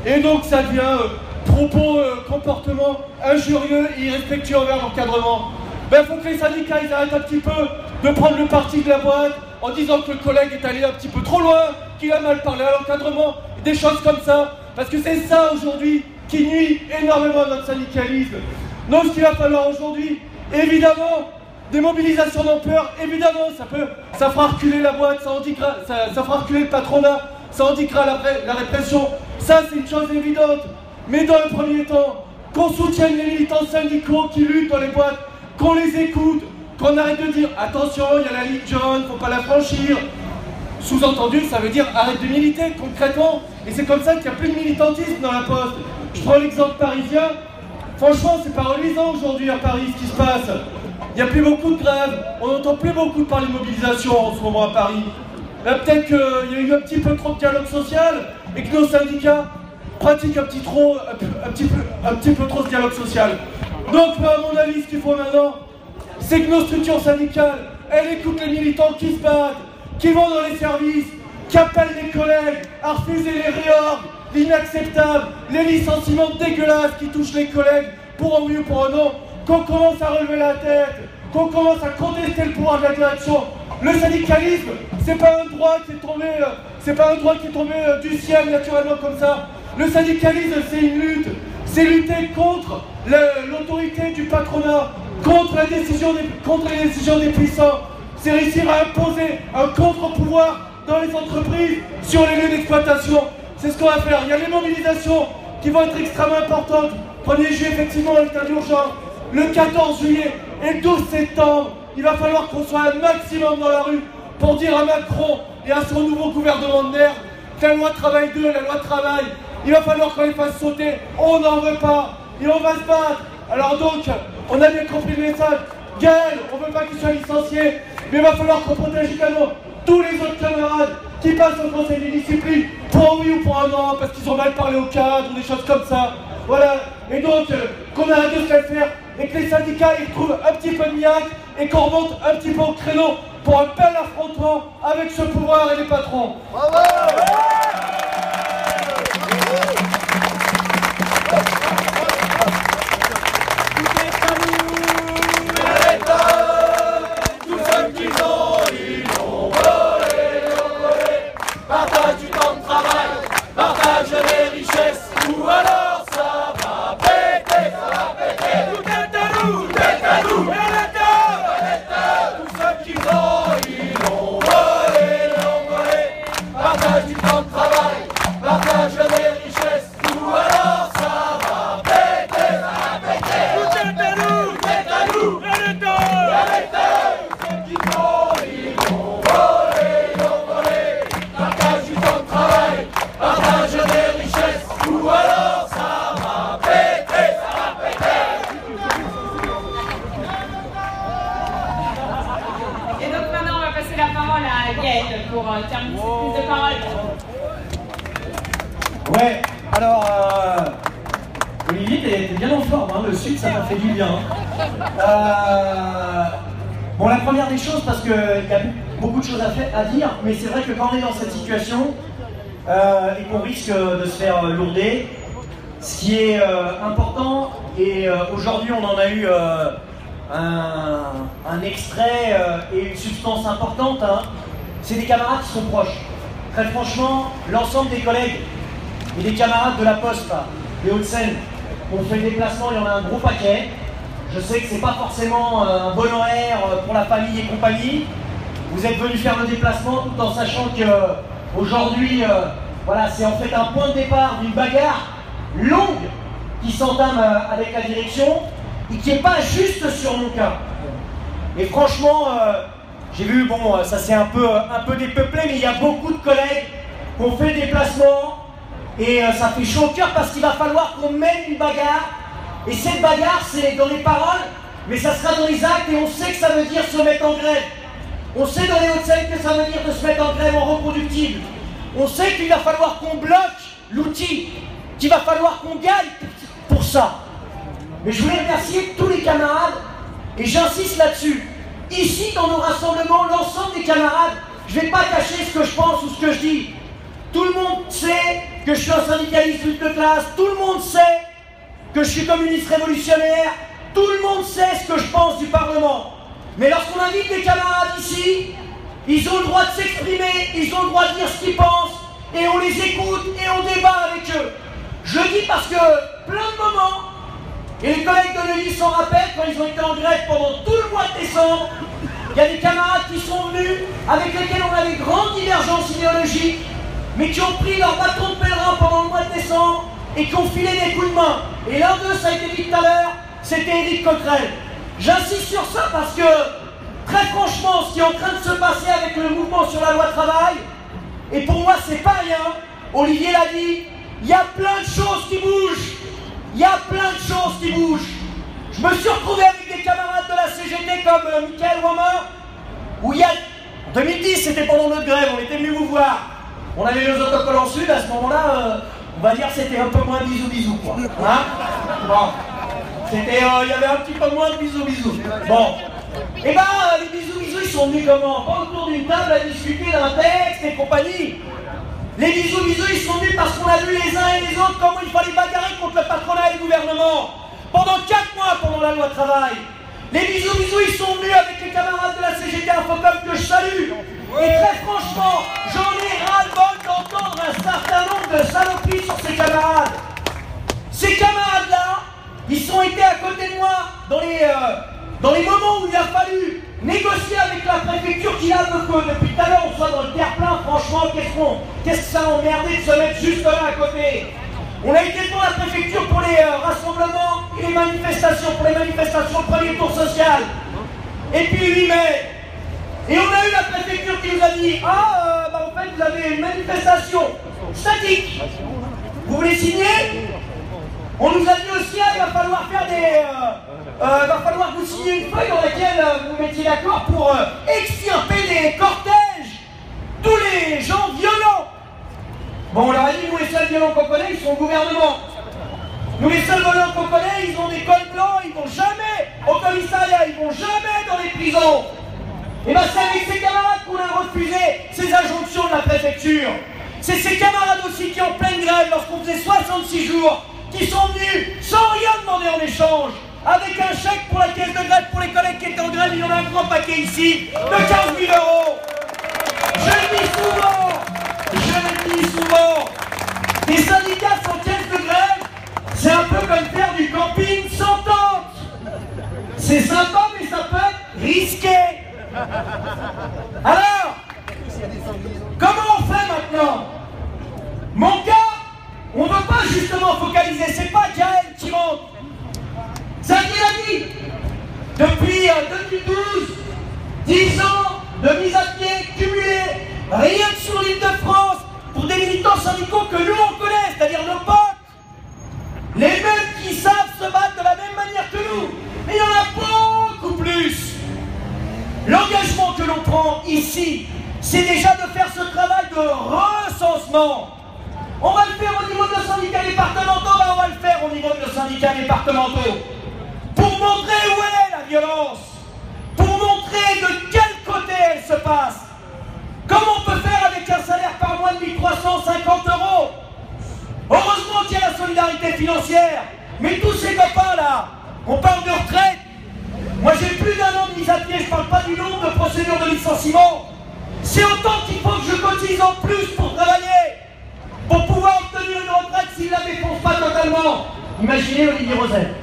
et donc ça devient... propos, comportements injurieux et irrespectueux envers l'encadrement. Il faut que les syndicats ils arrêtent un petit peu de prendre le parti de la boîte en disant que le collègue est allé un petit peu trop loin, qu'il a mal parlé à l'encadrement, des choses comme ça. Parce que c'est ça aujourd'hui qui nuit énormément à notre syndicalisme. Donc ce qu'il va falloir aujourd'hui, évidemment, des mobilisations d'ampleur, évidemment, ça fera reculer la boîte, ça fera reculer le patronat, ça indiquera la répression. Ça c'est une chose évidente. Mais dans le premier temps, qu'on soutienne les militants syndicaux qui luttent dans les boîtes, qu'on les écoute, qu'on arrête de dire attention, il y a la ligne jaune, faut pas la franchir. Sous-entendu, ça veut dire arrête de militer concrètement. Et c'est comme ça qu'il n'y a plus de militantisme dans la Poste. Je prends l'exemple parisien. Franchement, c'est pas reluisant aujourd'hui à Paris ce qui se passe. Il n'y a plus beaucoup de grèves, on n'entend plus beaucoup parler de mobilisation en ce moment à Paris. Là, peut-être qu'il y a eu un petit peu trop de dialogue social et que nos syndicats pratique un petit peu trop ce dialogue social. Donc, à mon avis, ce qu'il faut maintenant, c'est que nos structures syndicales, elles écoutent les militants qui se battent, qui vont dans les services, qui appellent les collègues à refuser les réorgs, l'inacceptable, les licenciements dégueulasses qui touchent les collègues, pour un oui ou pour un non, qu'on commence à relever la tête, qu'on commence à contester le pouvoir de la direction. Le syndicalisme, c'est pas un droit qui est tombé, du ciel naturellement comme ça. Le syndicalisme, c'est une lutte. C'est lutter contre l'autorité du patronat, contre les décisions des puissants. C'est réussir à imposer un contre-pouvoir dans les entreprises sur les lieux d'exploitation. C'est ce qu'on va faire. Il y a les mobilisations qui vont être extrêmement importantes. 1er juillet, effectivement, l'état d'urgence. Le 14 juillet et 12 septembre, il va falloir qu'on soit un maximum dans la rue pour dire à Macron et à son nouveau gouvernement de merde que la loi travail 2, la loi travail, il va falloir qu'on les fasse sauter. On n'en veut pas et on va se battre. Alors donc, on a bien compris le message. Gaël, on ne veut pas qu'il soit licencié, mais il va falloir qu'on protège également tous les autres camarades qui passent au conseil des disciplines pour un oui ou pour un non, parce qu'ils ont mal parlé au cadre ou des choses comme ça. Voilà. Et donc, qu'on arrête de se le faire et que les syndicats ils trouvent un petit peu de niaque et qu'on remonte un petit peu au créneau pour un bel affrontement avec ce pouvoir et les patrons. Bravo. Partage du temps de travail, partage les richesses, ou alors ça va péter, Tout est à nous, tout est à nous, et l'État, tous ceux qui ils l'ont volé, Partage du temps de travail, partage les richesses, ou alors ça va péter, Tout est à nous, et l'État, tous ceux qui ils l'ont volé, Partage du temps de travail, partage des richesses, ou alors ça va péter, Et donc maintenant, on va passer la parole à Gaël pour terminer cette prise de parole. Ouais, alors Olivier, t'es bien en forme, hein, le sud ça m'a fait du bien. Bon, la première des choses, parce qu'il y a beaucoup de choses à dire, mais c'est vrai que quand on est dans cette situation et qu'on risque de se faire lourder, ce qui est important, et aujourd'hui on en a eu un extrait et une substance importante, hein, c'est des camarades qui sont proches. Très franchement, l'ensemble des collègues et des camarades de la Poste, des Hauts-de-Seine, ont fait le déplacement, il y en a un gros paquet. Je sais que c'est pas forcément un bon horaire pour la famille et compagnie. Vous êtes venus faire le déplacement tout en sachant que aujourd'hui, voilà, c'est en fait un point de départ d'une bagarre longue qui s'entame avec la direction et qui n'est pas juste sur mon cas. Et franchement, j'ai vu, bon, ça s'est un peu dépeuplé, mais il y a beaucoup de collègues qui ont fait le déplacement et ça fait chaud au cœur parce qu'il va falloir qu'on mène une bagarre. Et cette bagarre, c'est dans les paroles, mais ça sera dans les actes et on sait que ça veut dire se mettre en grève. On sait dans les Hauts-de-Seine que ça veut dire de se mettre en grève en reproductible. On sait qu'il va falloir qu'on bloque l'outil, qu'il va falloir qu'on gagne pour ça. Mais je voulais remercier tous les camarades, et j'insiste là-dessus. Ici, dans nos rassemblements, l'ensemble des camarades, je ne vais pas cacher ce que je pense ou ce que je dis. Tout le monde sait que je suis un syndicaliste lutte de classe, tout le monde sait que je suis communiste révolutionnaire, tout le monde sait ce que je pense du Parlement. Mais lorsqu'on invite des camarades ici, ils ont le droit de s'exprimer, ils ont le droit de dire ce qu'ils pensent, et on les écoute et on débat avec eux. Je le dis parce que plein de moments, et les collègues de Neuilly s'en rappellent, quand ils ont été en grève pendant tout le mois de décembre, il y a des camarades qui sont venus, avec lesquels on avait grande divergence idéologique, mais qui ont pris leur bâton de pèlerin pendant le mois de décembre, et qui ont filé des coups de main. Et l'un d'eux, ça a été dit tout à l'heure, c'était Éric Coquerel. J'insiste sur ça parce que, très franchement, ce qui est en train de se passer avec le mouvement sur la loi travail, et pour moi, c'est pas rien, Olivier l'a dit, il y a plein de choses qui bougent. Il y a plein de choses qui bougent. Je me suis retrouvé avec des camarades de la CGT comme Michael Wammer, où il y a... En 2010, c'était pendant notre grève, on était venus vous voir. On avait les autocollants sud, à ce moment-là... on va dire que c'était un peu moins bisous quoi. Hein? Bon. C'était, il y avait un petit peu moins de bisous. Bon. Et ben, les bisous, ils sont venus comment? Pas autour d'une table à discuter d'un texte et compagnie. Les bisous, ils sont venus parce qu'on a vu les uns et les autres comment il fallait bagarrer contre le patronat et le gouvernement. Pendant 4 mois, pendant la loi travail. Les bisous, ils sont venus avec les camarades de la CGT Infocom que je salue. Et très franchement, j'en ai ras-le-bol d'entendre un certain nombre de saloperies sur ces camarades. Ces camarades-là, ils sont été à côté de moi dans les moments où il a fallu négocier avec la préfecture qui a que depuis tout à l'heure on soit dans le terre-plein, franchement, qu'est-ce que ça a emmerdé de se mettre juste là à côté. On a été devant la préfecture pour les rassemblements et les manifestations, pour les manifestations le premier tour social. Et puis 8 mai. Et on a eu la préfecture qui nous a dit « Ah, en fait, vous avez une manifestation statique. Vous voulez signer ?» On nous a dit aussi « Ah, il va falloir faire va falloir vous signer une feuille dans laquelle vous mettiez d'accord pour extirper des cortèges, tous les gens violents. » Bon, on leur a dit « Nous, les seuls violents qu'on connaît, ils sont au gouvernement. Nous, les seuls violents qu'on connaît, ils ont des cols blancs, ils vont jamais au commissariat, ils vont jamais dans les prisons. » Et bien c'est avec ces camarades qu'on a refusé ces injonctions de la préfecture. C'est ces camarades aussi qui, en pleine grève, lorsqu'on faisait 66 jours, qui sont venus sans rien demander en échange, avec un chèque pour la caisse de grève pour les collègues qui étaient en grève. Il y en a un grand paquet ici, de 15 000 €. Je le dis souvent, les syndicats sans caisse de grève, c'est un peu comme faire du camping sans tente. C'est sympa, mais ça peut être risqué. Alors, comment on fait maintenant? Mon cas, on ne veut pas justement focaliser, c'est pas Gaël qui monte. Ça qui l'a dit. Depuis 2012, 10 ans de mise à pied cumulée, rien que sur l'Île-de-France, pour des militants syndicaux que nous on connaît, c'est-à-dire nos potes, les mêmes qui savent se battre de la même manière que nous, mais il y en a beaucoup plus. L'engagement que l'on prend ici, c'est déjà de faire ce travail de recensement. On va le faire au niveau de nos syndicats départementaux, on va le faire au niveau de nos syndicats départementaux. Pour montrer où est la violence, pour montrer de quel côté elle se passe. Comment on peut faire avec un salaire par mois de 1 350 €? Heureusement qu'il y a la solidarité financière, mais tous ces copains-là, on parle de retraite. Moi j'ai plus d'1 an de mise à pied, je parle pas du nombre de procédures de licenciement. C'est autant qu'il faut que je cotise en plus pour travailler, pour pouvoir obtenir une retraite s'il la défonce pas totalement. Imaginez Olivier Roset.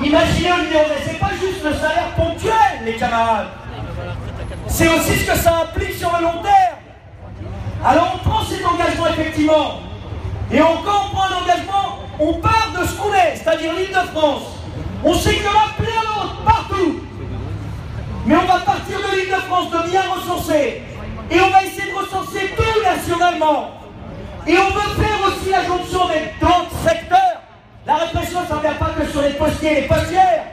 Imaginez Olivier Roset, c'est pas juste le salaire ponctuel, les camarades. C'est aussi ce que ça implique sur le long terme. Alors on prend cet engagement effectivement. Et quand on prend un engagement, on part de ce qu'on est, c'est-à-dire l'Île-de-France. On sait qu'il y en a plein d'autres, partout. Mais on va partir de l'Île-de-France, de bien recenser. Et on va essayer de recenser tout nationalement. Et on veut faire aussi la jonction avec d'autres secteurs. La répression, ça ne vient pas que sur les postiers et les postières.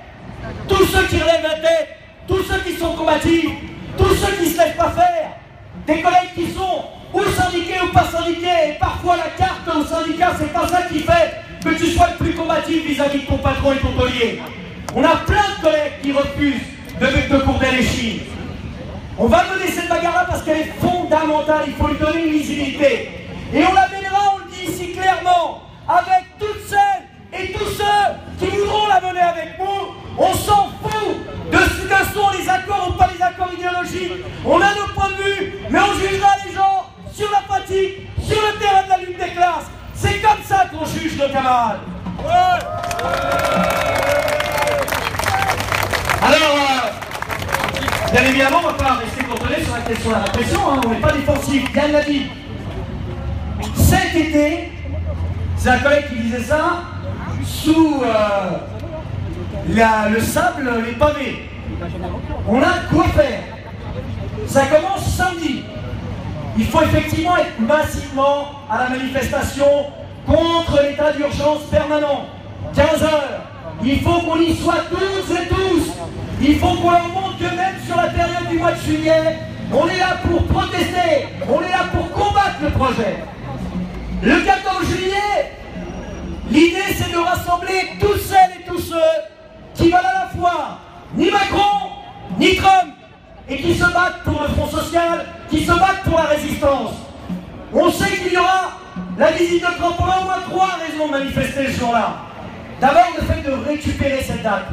Tous ceux qui relèvent la tête, tous ceux qui sont combatifs, tous ceux qui ne se laissent pas faire. Des collègues qui sont ou syndiqués ou pas syndiqués. Et parfois la carte au syndicat, c'est pas ça qui fait que tu sois le plus combatif vis-à-vis de ton patron et ton taulier. On a plein de collègues qui refusent de courber les chines. On va mener cette bagarre-là parce qu'elle est fondamentale, il faut lui donner une visibilité. Et on la mènera, on le dit ici clairement, avec toutes celles et tous ceux qui voudront la mener avec nous. On s'en fout de ce que sont les accords ou pas les accords idéologiques. On a nos points de vue, mais on jugera les gens sur la pratique, sur le terrain de la lutte des classes. C'est comme ça qu'on juge nos camarades. Alors, bien évidemment, on ne va pas rester cantonné sur la question de la répression, hein, on n'est pas défensif, Yann l'a dit. Cet été, c'est un collègue qui disait ça, sous le sable, les pavés. On a quoi faire. Ça commence samedi. Il faut effectivement être massivement à la manifestation contre l'état d'urgence permanent. 15 h. Il faut qu'on y soit toutes et tous. Il faut qu'on leur montre que même sur la période du mois de juillet, on est là pour protester, on est là pour combattre le projet. Le 14 juillet, l'idée c'est de rassembler toutes celles et tous ceux qui veulent à la fois ni Macron, ni Trump, et qui se battent pour le Front social, qui se battent pour la résistance. On sait qu'il y aura la visite de Trump. On a au moins 3 raisons de manifester ce jour-là. D'abord, le fait de récupérer cette date.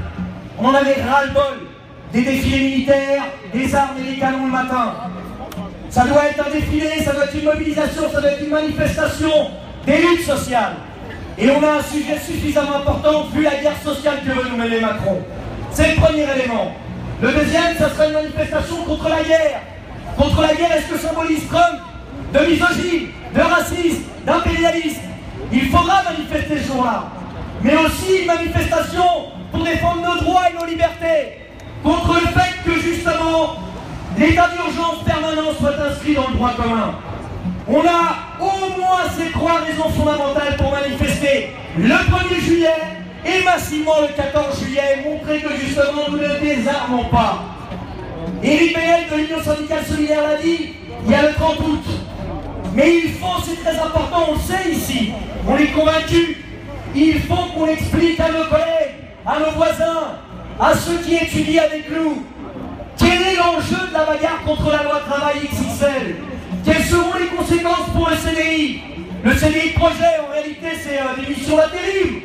On en avait ras-le-bol des défilés militaires, des armes et des canons le matin. Ça doit être un défilé, ça doit être une mobilisation, ça doit être une manifestation des luttes sociales. Et on a un sujet suffisamment important vu la guerre sociale que veut nous mener Macron. C'est le premier élément. Le deuxième, ça sera une manifestation contre la guerre. Contre la guerre, est-ce que symbolise Trump de misogyne, de racisme, d'impérialisme? Il faudra manifester ce jour-là. Mais aussi une manifestation pour défendre nos droits et nos libertés. Contre le fait que justement, l'état d'urgence permanent soit inscrit dans le droit commun. On a au moins ces 3 raisons fondamentales pour manifester le 1er juillet et massivement le 14 juillet, montrer que justement nous ne désarmons pas. Éric Béel de l'Union syndicale solidaire l'a dit, il y a le 30 août. Mais il faut, c'est très important, on le sait ici, on est convaincus, il faut qu'on explique à nos collègues, à nos voisins, à ceux qui étudient avec nous, quel est l'enjeu de la bagarre contre la loi travail XXL? Quelles seront les conséquences pour le CDI? Le CDI projet, en réalité, c'est des missions intérim.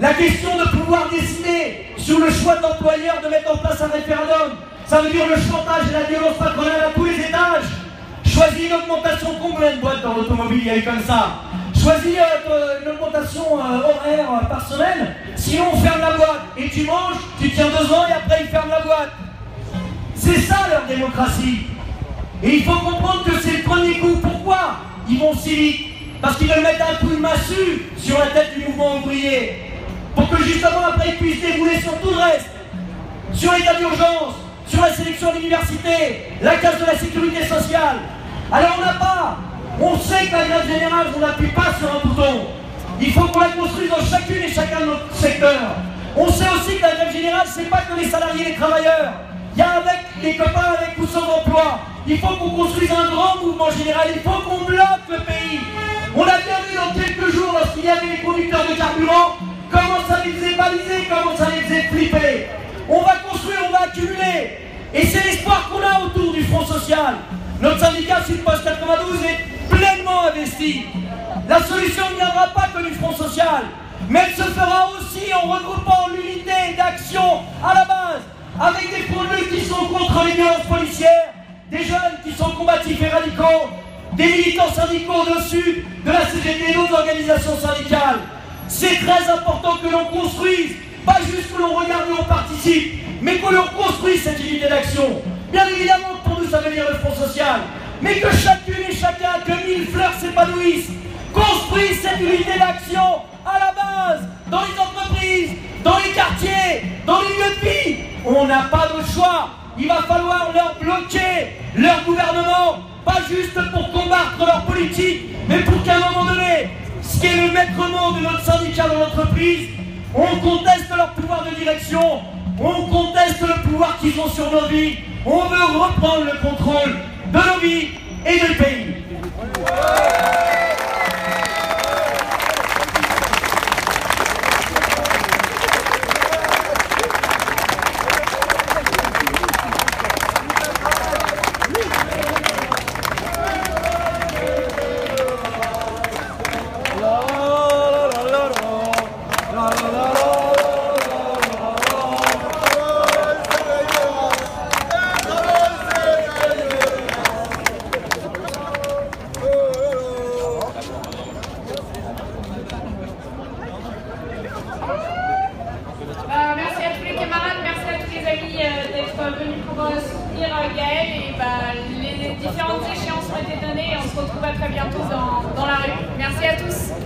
La question de pouvoir décider sur le choix de l'employeur de mettre en place un référendum, ça veut dire le chantage et la violence patronale à tous les étages. Choisis une augmentation, combien de boîtes dans l'automobile il y a eu comme ça? Choisis une augmentation horaire par semaine, sinon on ferme la boîte. Et tu manges, tu tiens 2 ans et après ils ferment la boîte. C'est ça leur démocratie. Et il faut comprendre que c'est le premier coup. Pourquoi ils vont si vite? Parce qu'ils veulent mettre un coup de massue sur la tête du mouvement ouvrier. Pour que justement après ils puissent dérouler sur tout le reste. Sur l'état d'urgence, sur la sélection de l'université, la casse de la sécurité sociale. Alors on sait que la grève générale, on n'appuie pas sur un bouton. Il faut qu'on la construise dans chacune et chacun de nos secteurs. On sait aussi que la grève générale, c'est pas que les salariés et les travailleurs. Il y a avec les copains avec ou sans emploi. Il faut qu'on construise un grand mouvement général. Il faut qu'on bloque le pays. On a bien vu dans quelques jours, lorsqu'il y avait les conducteurs de carburant, comment ça les faisait baliser, comment ça les faisait flipper. On va construire, on va accumuler. Et c'est l'espoir qu'on a autour du Front Social. Notre syndicat Sud-Post 92 est pleinement investi. La solution ne viendra pas que du Front Social, mais elle se fera aussi en regroupant l'unité d'action à la base, avec des points de vue qui sont contre les violences policières, des jeunes qui sont combatifs et radicaux, des militants syndicaux de Sud, de la CGT et d'autres organisations syndicales. C'est très important que l'on construise, pas juste que l'on regarde et on participe, mais que l'on construise cette unité d'action. Bien évidemment, pour nous, ça veut dire le Front Social, mais que chacune et chacun, que 1000 fleurs s'épanouissent, construisent cette unité d'action à la base, dans les entreprises, dans les quartiers, dans les lieux de vie. On n'a pas d'autre choix. Il va falloir leur bloquer leur gouvernement, pas juste pour combattre leur politique, mais pour qu'à un moment donné, ce qui est le maître mot de notre syndicat dans l'entreprise, on conteste leur pouvoir de direction, on conteste le pouvoir qu'ils ont sur nos vies, on veut reprendre le contrôle de nos vies et du pays. Les différentes échéances ont été données et on se retrouve à très bientôt dans la rue. Merci à tous.